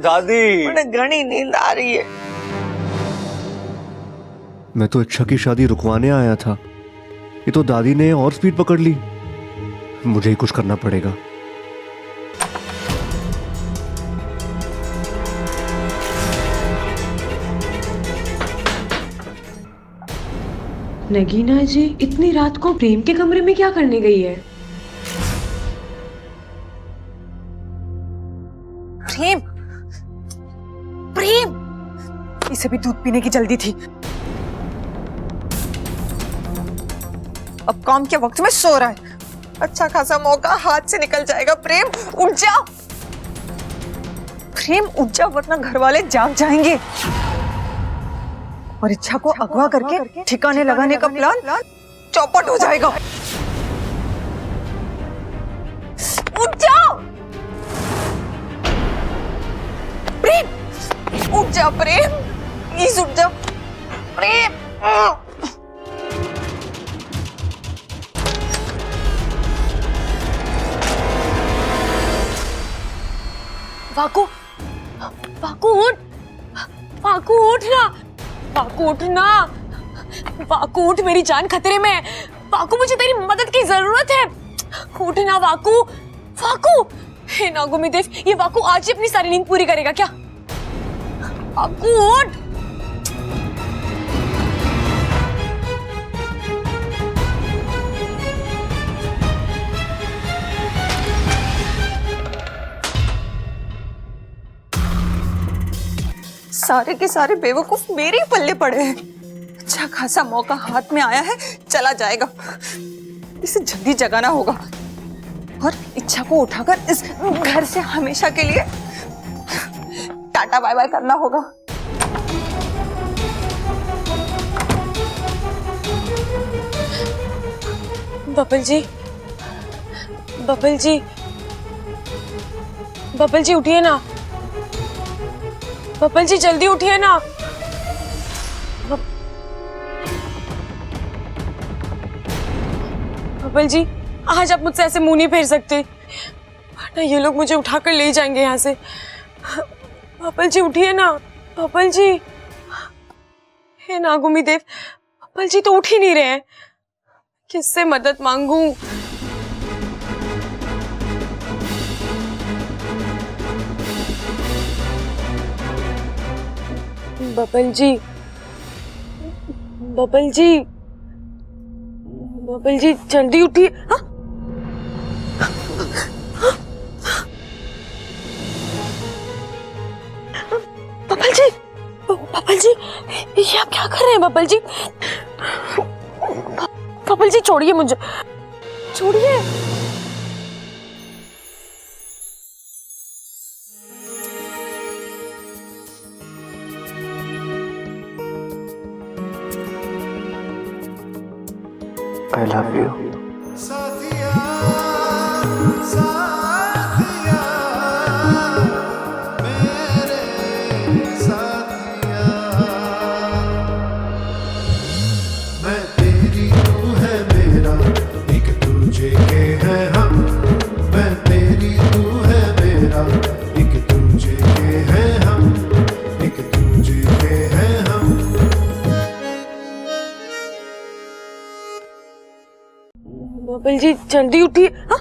दादी, मुझे घनी नींद आ रही है। मैं तो इच्छा की शादी रुकवाने आया था, ये तो दादी ने और स्पीड पकड़ ली। मुझे ही कुछ करना पड़ेगा। नगीना जी इतनी रात को प्रेम के कमरे में क्या करने गई है? प्रेम, प्रेम, इसे भी दूध पीने की जल्दी थी। अब काम के वक्त में सो रहा है, अच्छा खासा मौका हाथ से निकल जाएगा। प्रेम उठ जा, प्रेम उठ जा, वरना घर वाले जाग जाएंगे और इच्छा को अगवा करके ठिकाने लगाने का प्लान चौपट हो जाएगा। उठ जाओ प्रेम, उठ जा प्रेम, प्लीज उठ जा प्रेम। वाकू, वाकू उठ, वाकू उठ ना, वाकू उठ ना, वाकू उठ, मेरी जान खतरे में है। वाकू, मुझे तेरी मदद की जरूरत है, उठ ना वाकू। वाकू, हे नागोमी देव, ये वाकू आज ही अपनी सारी नींद पूरी करेगा क्या? वाकू उठ। सारे के सारे बेवकूफ मेरे ही पल्ले पड़े हैं। अच्छा खासा मौका हाथ में आया है, चला जाएगा। इसे जल्दी जगाना होगा और इच्छा को उठाकर इस घर से हमेशा के लिए टाटा बाय बाय करना होगा। बबल जी, बबल जी, बबल जी उठिए ना, बबल जी जल्दी उठिए ना। बबल जी, आज आप मुझसे ऐसे मुंह नहीं फेर सकते, वरना ये लोग मुझे उठाकर ले जाएंगे यहाँ से। बबल जी उठिए ना। बबल जी, हे नागुमी देव, बबल जी तो उठ ही नहीं रहे हैं। किससे मदद मांगू? बबल जी, बबल जी, बबल जी जल्दी उठिए। हाँ? बबल जी, बबल जी, ये आप क्या कर रहे हैं बबल जी? बबल जी छोड़िए मुझे, छोड़िए। I love you. साथिया साथिया मेरे साथिया, मैं तेरी तू है मेरा, एक दूजे के हैं हम। मैं तेरी तू है मेरा, एक दूजे के हैं हम, एक दूजे के हैं हम। बबल जी जल्दी उठिए। हाँ?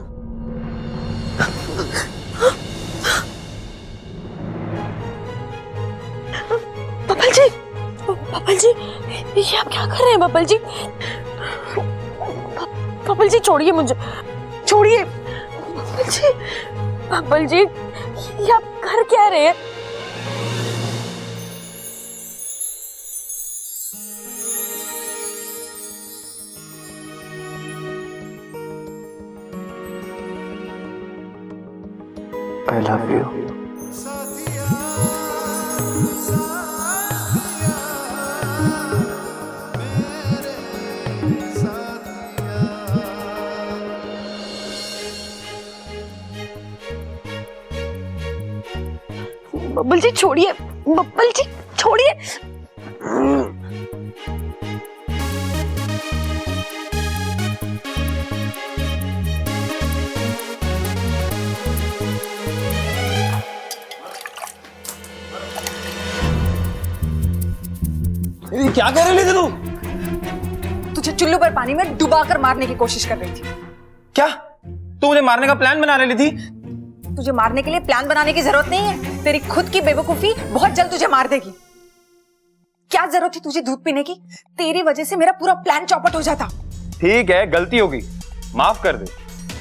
बबल जी, बबल जी, ये आप क्या कर रहे हैं बबल जी? बबल जी छोड़िए मुझे, छोड़िए। बबल जी, बबल जी, ये आप कर क्या रहे हैं? I love you. साथिया साथिया मेरे साथिया। बबल जी छोड़िए, बबल जी छोड़िए। क्या कर रही थी तू? तुझे चुल्लू पर पानी में डुबाकर मारने की कोशिश कर रही थी। क्या तू मुझे मारने का प्लान बना रही थी? तुझे मारने के लिए प्लान बनाने की जरूरत नहीं है। तेरी खुद की बेवकूफी बहुत जल्द तुझे मार देगी। क्या जरूरत थी तुझे दूध पीने की? तेरी वजह से मेरा पूरा प्लान चौपट हो जाता। ठीक है, गलती होगी, माफ कर दे।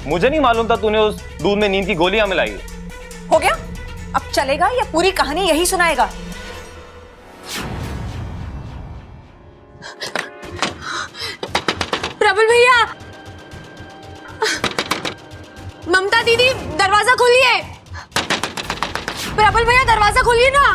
मुझे नहीं मालूम था तूने उस दूध में नींद की गोलियां मिलाई है। हो गया? अब चलेगा या पूरी कहानी यही सुनाएगा? प्रबल भैया, ममता दीदी दरवाजा खोलिए। प्रबल भैया दरवाजा खोलिए ना।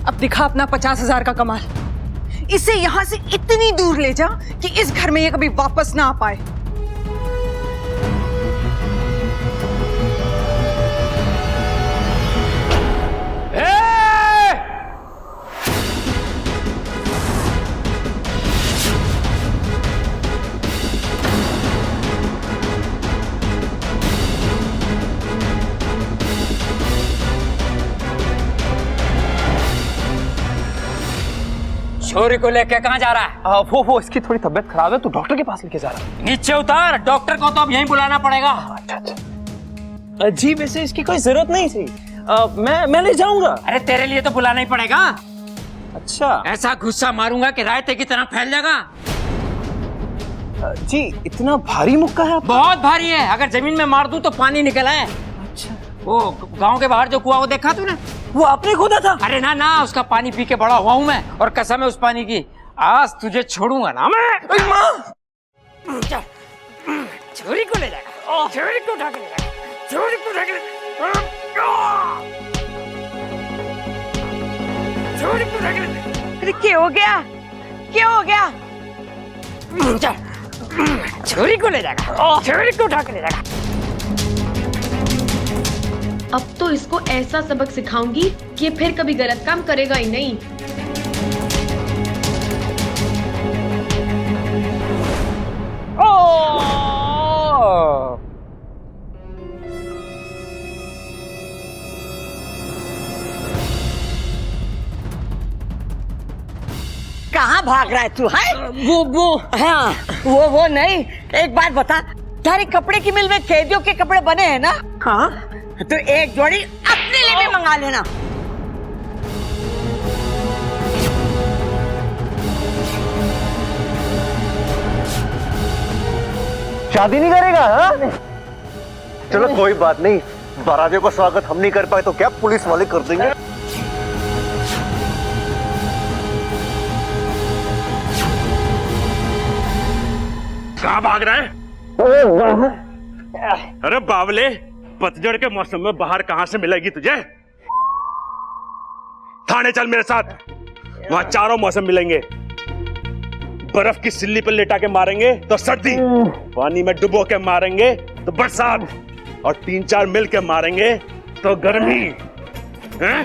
अब दिखा अपना 50,000 का कमाल। इसे यहां से इतनी दूर ले जा कि इस घर में ये कभी वापस ना आ पाए। छोरी को लेके कहाँ जा रहा है? वो इसकी थोड़ी तबीयत खराब है, तू डॉक्टर के पास लेके जा रहा है। नीचे उतार, डॉक्टर को तो अब यहीं बुलाना पड़ेगा। अच्छा। जी वैसे इसकी कोई जरूरत नहीं थी। मैं ले जाऊंगा। अरे तेरे लिए तो बुलाना ही पड़ेगा। अच्छा। ऐसा गुस्सा मारूंगा कि रायते की तरह फैल जाएगा। जी इतना भारी मुक्का है? बहुत भारी है, अगर जमीन में मार दूं तो पानी निकल आए। अच्छा। वो गांव के बाहर जो कुआं वो देखा तूने? वो आपने खोदा था? अरे ना ना, उसका पानी पी के बड़ा हुआ हूं मैं, और कसम है उस पानी की। आज तुझे छोड़ूंगा ना मैं। चल, छोरी को ले जाएगा, छोरी को उठा के ले जाएगा, छोरी को उठा के ले छोरी को उठा के ले जाएगा। अरे क्या हो गया, क्या हो गया? चल, छोरी को ले जाएगा, छोरी को उठा के ले जाएगा। अब तो इसको ऐसा सबक सिखाऊंगी कि फिर कभी गलत काम करेगा ही नहीं। कहाँ भाग रहा है तू? है वो हाँ, वो नहीं, एक बात बता, तेरे कपड़े की मिल में कैदियों के कपड़े बने हैं ना? हाँ, तो एक जोड़ी अपने लिए भी मंगा लेना। शादी नहीं करेगा? हाँ? चलो कोई बात नहीं, बारातियों का स्वागत हम नहीं कर पाए तो क्या पुलिस वाले कर देंगे। कहाँ भाग रहा है? अरे बावले, पतझड़ के मौसम में बाहर कहां से मिलेगी तुझे? थाने चल मेरे साथ, वहां चारों मौसम मिलेंगे। बर्फ की सिल्ली पर लेटा के मारेंगे तो सर्दी, पानी में डुबो के मारेंगे तो बरसात, और 3-4 मिल के मारेंगे तो गर्मी हैं?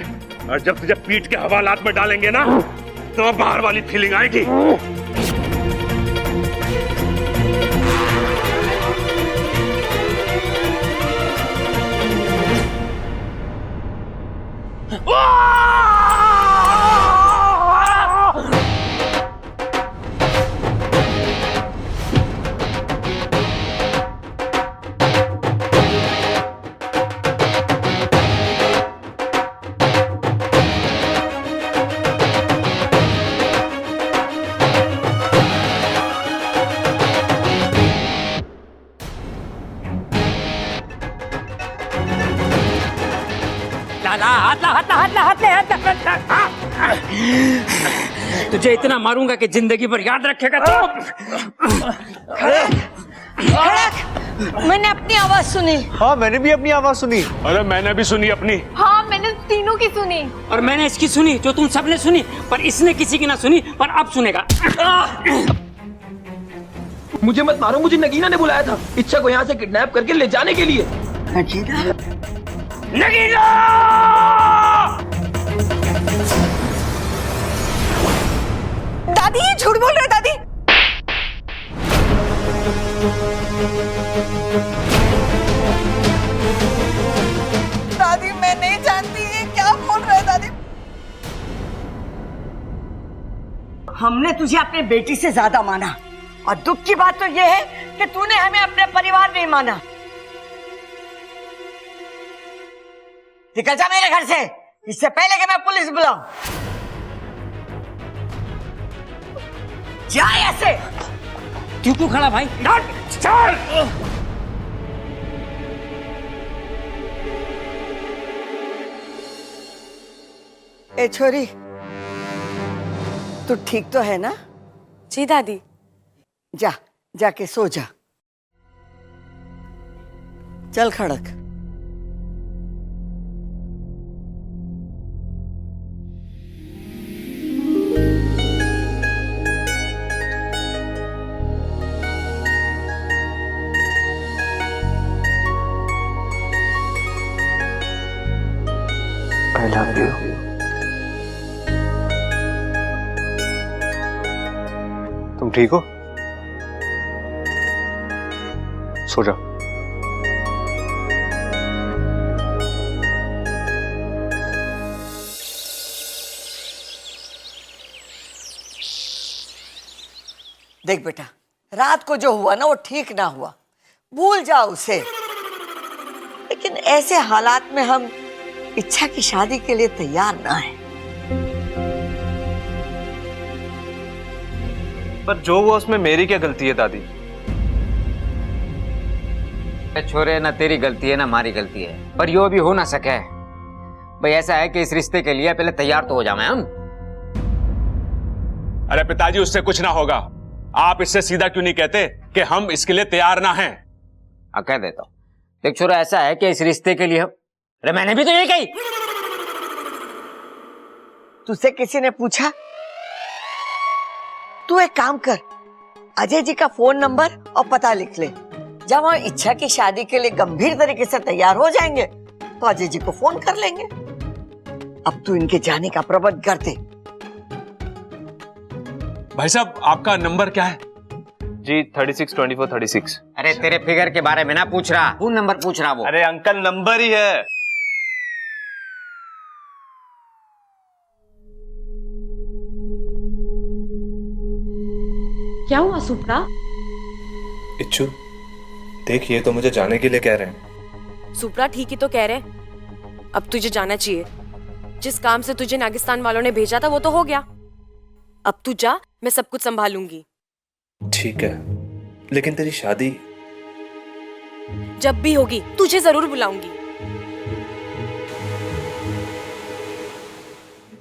और जब तुझे पीठ के हवालात में डालेंगे ना तो बाहर वाली फीलिंग आएगी। तुझे इतना मारूंगा कि जिंदगी भर याद रखेगा तो। मैंने अपनी आवाज सुनी। हाँ मैंने भी अपनी आवाज सुनी। अरे मैंने भी सुनी अपनी। हाँ मैंने तीनों की सुनी। और मैंने इसकी सुनी जो तुम सबने सुनी, पर इसने किसी की ना सुनी, पर अब सुनेगा। मुझे मत मारो, मुझे नगीना ने बुलाया था इच्छा को यहाँ से किडनैप करके ले जाने के लिए। नगीना! दादी ये झूठ बोल रहे दादी। दादी मैं नहीं जानती ये क्या बोल रहे दादी। हमने तुझे अपनी बेटी से ज्यादा माना, और दुख की बात तो ये है कि तूने हमें अपने परिवार नहीं माना। निकल जा मेरे घर से, इससे पहले कि मैं पुलिस बुलाऊं। जा ऐसे। तू क्यों खड़ा भाई? चल। ए छोरी, तू ठीक तो है ना? जी दादी। जा, जाके सो जा। चल खड़क। I love you. तुम ठीक हो? सो जाओ। देख बेटा, रात को जो हुआ ना वो ठीक ना हुआ, भूल जाओ उसे। लेकिन ऐसे हालात में हम इच्छा की शादी के लिए तैयार ना है। पर जो हुआ उसमें मेरी क्या गलती है दादी? छोरे, ना तेरी गलती है ना हमारी गलती है, पर यो भी हो ना सके। भाई ऐसा है कि इस रिश्ते के लिए पहले तैयार तो हो जाए हम। अरे पिताजी, उससे कुछ ना होगा। आप इससे सीधा क्यों नहीं कहते कि हम इसके लिए तैयार ना हैं? कह देता हूँ। देख छोरा, ऐसा है कि इस रिश्ते के लिए अरे मैंने भी तो यही कही। तुझसे किसी ने पूछा? तू एक काम कर, अजय जी का फोन नंबर और पता लिख ले। जब हम इच्छा की शादी के लिए गंभीर तरीके से तैयार हो जाएंगे तो अजय जी को फोन कर लेंगे। अब तू इनके जाने का प्रबंध कर दे। भाई साहब, आपका नंबर क्या है? जी 362436। अरे तेरे फिगर के बारे में ना पूछ रहा, फोन नंबर पूछ रहा वो। अरे अंकल, नंबर ही है। क्या हुआ सुप्रा? इच्छु, देख ये तो मुझे जाने के लिए कह रहे हैं। सुप्रा ठीक ही तो कह रहे हैं। अब तुझे जाना चाहिए। जिस काम से तुझे नागिस्तान वालों ने भेजा था वो तो हो गया। अब तू जा, मैं सब कुछ संभालूंगी। ठीक है, लेकिन तेरी शादी जब भी होगी तुझे जरूर बुलाऊंगी।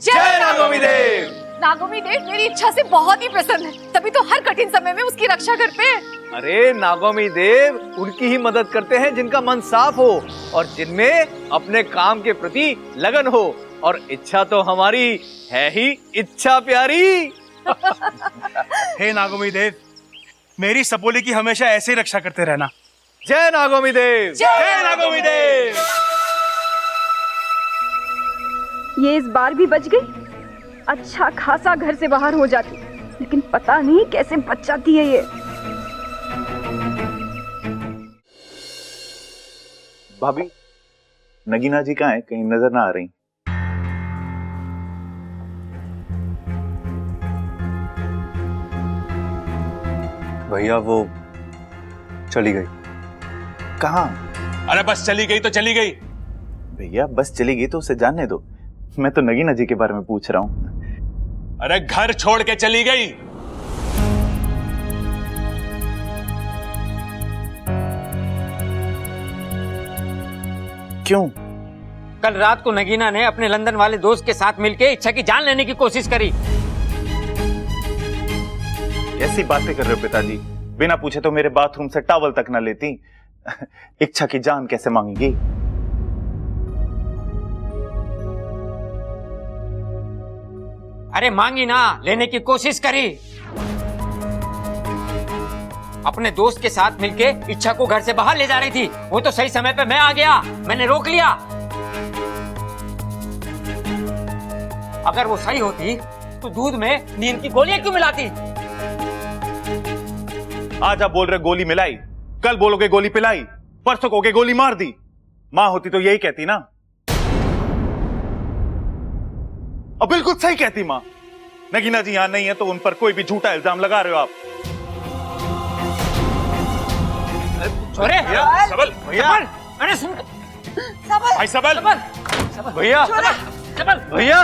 जय नागोमी देव। नागोमी देव मेरी इच्छा से बहुत ही प्रसन्न है, तभी तो हर कठिन समय में उसकी रक्षा करते हैं। अरे नागोमी देव उनकी ही मदद करते हैं जिनका मन साफ हो और जिनमें अपने काम के प्रति लगन हो। और इच्छा तो हमारी है ही इच्छा प्यारी। हे नागोमी देव, मेरी सपोली की हमेशा ऐसे ही रक्षा करते रहना। जय नागोमी देव। जय नागोमी देव। ये इस बार भी बच गई। अच्छा खासा घर से बाहर हो जाती, लेकिन पता नहीं कैसे बच जाती है ये। भाभी, नगीना जी कहाँ है? कहीं नजर ना आ रही। भैया वो चली गई। कहाँ? अरे बस चली गई तो चली गई। भैया बस चली गई तो उसे जाने दो, मैं तो नगीना जी के बारे में पूछ रहा हूँ। अरे घर छोड़ के चली गई। क्यों? कल रात को नगीना ने अपने लंदन वाले दोस्त के साथ मिलकर इच्छा की जान लेने की कोशिश करी। कैसी बातें कर रहे हो पिताजी? बिना पूछे तो मेरे बाथरूम से टॉवल तक ना लेती। इच्छा की जान कैसे मांगेगी? अरे मांगी ना, लेने की कोशिश करी। अपने दोस्त के साथ मिलके इच्छा को घर से बाहर ले जा रही थी। वो तो सही समय पे मैं आ गया, मैंने रोक लिया। अगर वो सही होती तो दूध में नींद की गोलियां क्यों मिलाती? आज आप बोल रहे गोली मिलाई, कल बोलोगे गोली पिलाई, परसों कहोगे गोली मार दी। मां होती तो यही कहती ना। अब बिल्कुल सही कहती मां। नगीना जी यहां नहीं है तो उन पर कोई भी झूठा इल्जाम लगा रहे हो आप। छोरे सबल भैया, अरे सुन भाई सबल भैया भैया,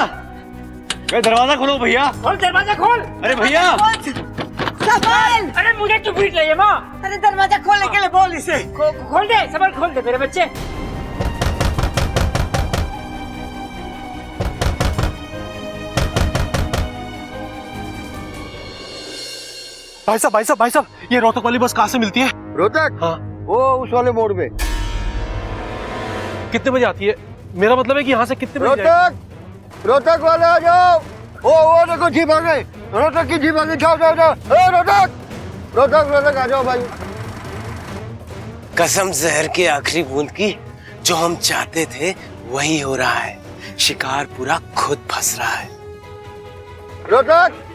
दरवाजा खोलो भैया। खोल दरवाजा खोल। अरे भैया सबल, अरे मुझे क्यों पीट रही है माँ? अरे दरवाजा खोलने के लिए बोल इसे। खोल दे सबल, खोल दे मेरे बच्चे। भाई साहब, ये रोहतक वाली बस कहाँ से मिलती है? रोहतक? हाँ, वो उस वाले मोड़ पे। कितने बजे आती है? मेरा मतलब है कि यहाँ से कितने बजे रोहतक, रोहतक वाले आ जाओ। वो देखो जीप आ गई, रोहतक की जीप आ गई। जाओ जाओ जाओ। रोहतक आ जाओ भाई। कसम जहर के आखिरी बूंद की, जो हम चाहते थे वही हो रहा है। शिकार पूरा खुद फंस रहा है। रोहतक,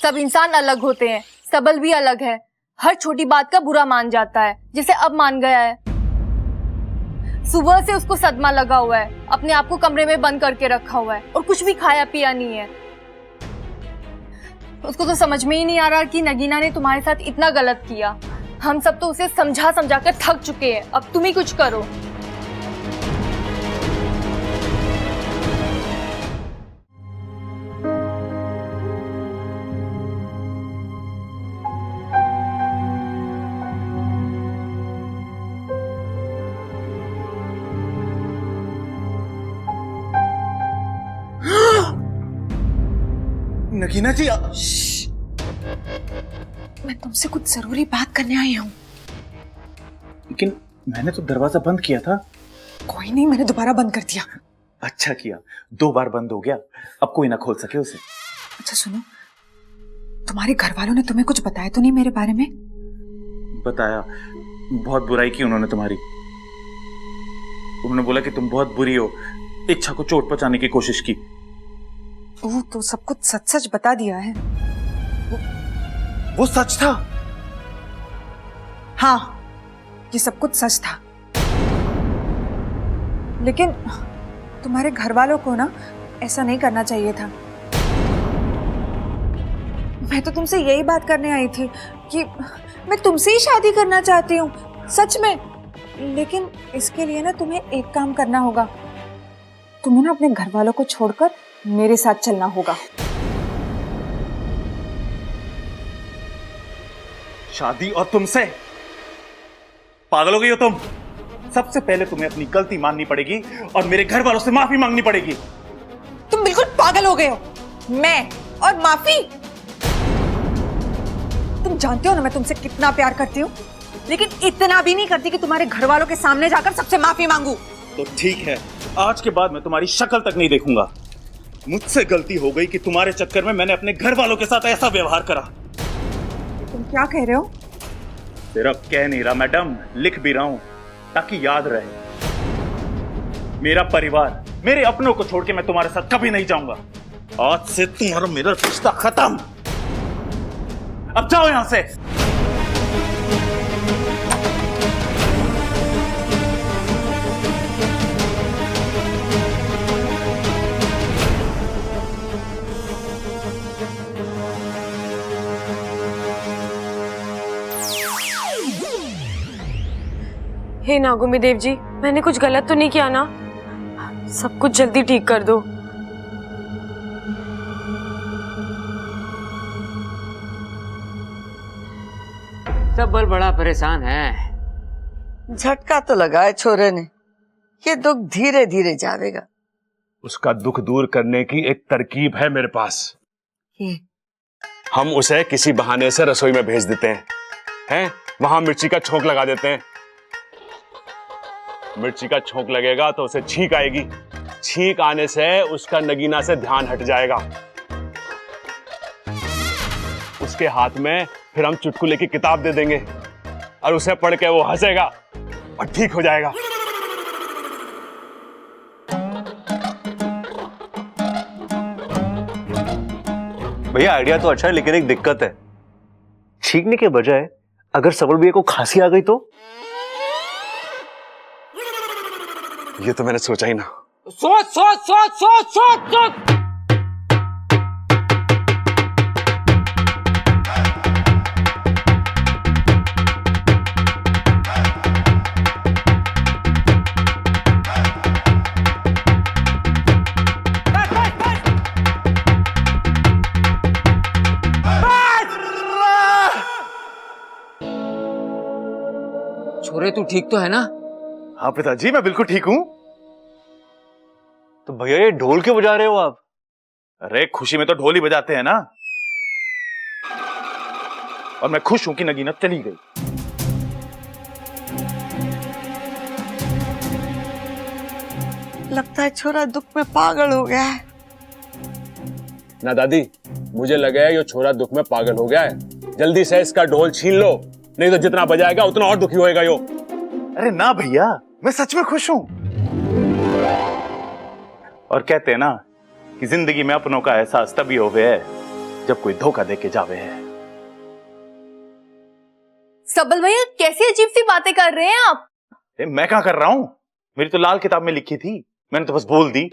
सब इंसान अलग होते हैं, सबल भी अलग है। हर छोटी बात का बुरा मान जाता है, जिसे अब मान गया है। सुबह से उसको सदमा लगा हुआ है, अपने आप को कमरे में बंद करके रखा हुआ है और कुछ भी खाया पिया नहीं है। उसको तो समझ में ही नहीं आ रहा कि नगीना ने तुम्हारे साथ इतना गलत किया। हम सब तो उसे समझा समझा कर थक चुके हैं, अब तुम ही कुछ करो। नगीना जी मैं तुमसे कुछ जरूरी बात करने आई हूँ। लेकिन मैंने तो दरवाजा बंद किया था। कोई नहीं, मैंने दोबारा बंद कर दिया। अच्छा किया, 2 बार बंद हो गया, अब कोई ना खोल सके उसे। अच्छा सुनो, तुम्हारे घर वालों ने तुम्हें कुछ बताया तो नहीं मेरे बारे में? बताया, बहुत बुराई की उन्होंने तुम्हारी। उन्होंने बोला कि तुम बहुत बुरी हो, इच्छा को चोट पहुंचाने की कोशिश की। वो तो सब कुछ सच सच बता दिया है। वो सच था? हाँ, ये सब कुछ सच था। लेकिन तुम्हारे घर वालों को ना ऐसा नहीं करना चाहिए था। मैं तो तुमसे यही बात करने आई थी कि मैं तुमसे ही शादी करना चाहती हूँ, सच में। लेकिन इसके लिए ना तुम्हें एक काम करना होगा। तुम्हें ना अपने घर वालों को छोड़कर मेरे साथ चलना होगा। शादी और तुमसे? पागल हो गई हो तुम? सबसे पहले तुम्हें अपनी गलती माननी पड़ेगी और मेरे घर वालों से माफी मांगनी पड़ेगी। तुम बिल्कुल पागल हो गए हो। मैं और माफी? तुम जानते हो ना मैं तुमसे कितना प्यार करती हूँ, लेकिन इतना भी नहीं करती कि तुम्हारे घर वालों के सामने जाकर सबसे माफी मांगू। तो ठीक है, आज के बाद मैं तुम्हारी शक्ल तक नहीं देखूंगा। मुझसे गलती हो गई कि तुम्हारे चक्कर में मैंने अपने घर वालों के साथ ऐसा व्यवहार करा। तुम क्या कह रहे हो? सिर्फ कह नहीं रहा मैडम, लिख भी रहा हूं ताकि याद रहे। मेरा परिवार, मेरे अपनों को छोड़ के मैं तुम्हारे साथ कभी नहीं जाऊंगा। आज से तुम्हारा मेरा रिश्ता खत्म। अब जाओ यहां से। हे नागुमी देव जी, मैंने कुछ गलत तो नहीं किया ना? सब कुछ जल्दी ठीक कर दो। सब बड़ा परेशान है। झटका तो लगा है छोरे ने, ये दुख धीरे धीरे जाएगा। उसका दुख दूर करने की एक तरकीब है मेरे पास। हम उसे किसी बहाने से रसोई में भेज देते हैं, वहां मिर्ची का छोंक लगा देते हैं। मिर्ची का छोंक लगेगा तो उसे छींक आएगी। छींक आने से उसका नगीना से ध्यान हट जाएगा। उसके हाथ में फिर हम चुटकुले की किताब दे देंगे और उसे पढ़ के वो हंसेगा और ठीक हो जाएगा। भैया आइडिया तो अच्छा है, लेकिन एक दिक्कत है। छींकने के बजाय अगर सबल भैया को खांसी आ गई तो? ये तो मैंने सोचा ही ना। सोच सोच सोच सोच सोच सोच। छोरे तू ठीक तो है ना? हाँ पिताजी, मैं बिल्कुल ठीक हूं। तो भैया ये ढोल क्यों बजा रहे हो आप? अरे खुशी में तो ढोल ही बजाते हैं ना। और मैं खुश हूं कि नगीना चली गई। लगता है छोरा दुख में पागल हो गया है। ना दादी, मुझे लगा है ये छोरा दुख में पागल हो गया है। जल्दी से इसका ढोल छीन लो, नहीं तो जितना बजाएगा उतना और दुखी होएगा यो। अरे ना भैया, मैं सच में खुश हूं। और कहते हैं ना कि जिंदगी में अपनों का एहसास तभी होवे है जब कोई धोखा दे के जावे है। सबल भैया कैसी अजीब सी बातें कर रहे हैं आप? मैं क्या कर रहा हूं? मेरी तो लाल किताब में लिखी थी, मैंने तो बस बोल दी।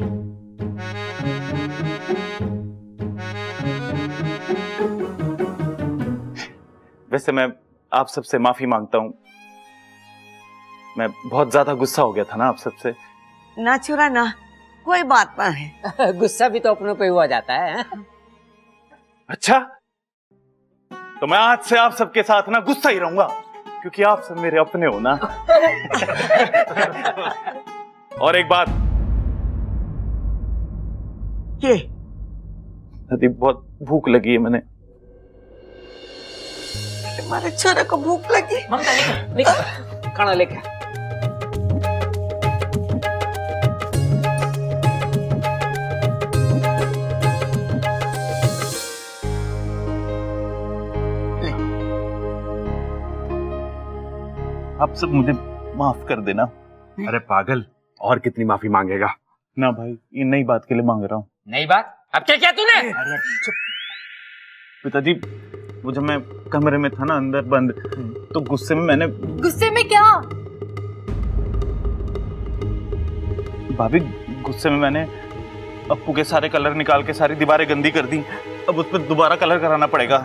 वैसे मैं आप सबसे माफी मांगता हूं। मैं बहुत ज्यादा गुस्सा हो गया था ना आप सबसे। ना छोरा ना, कोई बात ना है। गुस्सा भी तो अपनों पे हुआ जाता है। अच्छा, तो मैं आज से आप सबके साथ ना गुस्सा ही रहूंगा, क्योंकि आप सब मेरे अपने हो ना। और एक बात, ये दादी बहुत भूख लगी है मैंने। तुम्हारे छोरे को भूख लगी? ममता लेकर खाना लेकर। आप सब मुझे माफ कर देना। अरे पागल, और कितनी माफी मांगेगा? ना भाई, ये नई बात के लिए मांग रहा हूँ। नई बात? अब क्या किया तूने? पिताजी, वो जब मैं कमरे में था ना अंदर बंद, तो गुस्से में मैंने। गुस्से में क्या? भाभी, गुस्से में मैंने अप्पू के सारे कलर निकाल के सारी दीवारें गंदी कर दी। अब उस पर दोबारा कलर कराना पड़ेगा।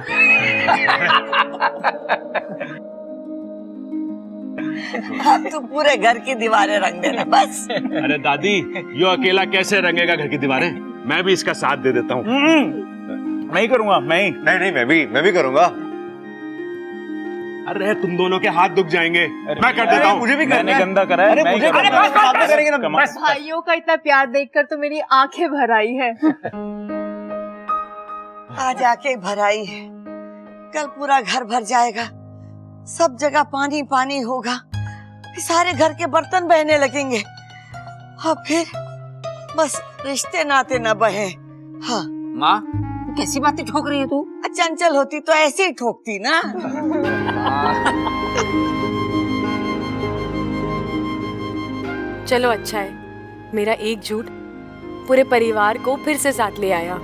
अब तू पूरे घर की दीवारें रंग देना बस। अरे दादी, यो अकेला कैसे रंगेगा घर की दीवारें? मैं भी इसका साथ दे देता हूँ। मैं ही करूंगा, मैं ही। नहीं, मैं भी करूंगा। अरे तुम दोनों के हाथ दुख जाएंगे, मैं कर देता हूँ। मुझे भी मैंने गंदा करा है। अरे मुझे करेंगे ना। भाइयों का इतना प्यार देखकर तो मेरी आंखें भर आई है। आज आके भर आई है, कल पूरा घर भर जाएगा, सब जगह पानी पानी होगा, सारे घर के बर्तन बहने लगेंगे, और फिर बस रिश्ते नाते न बहे। हाँ माँ, कैसी बातें ठोक रही है तू? चंचल होती तो ऐसे ही ठोकती ना। चलो अच्छा है, मेरा एक झूठ पूरे परिवार को फिर से साथ ले आया।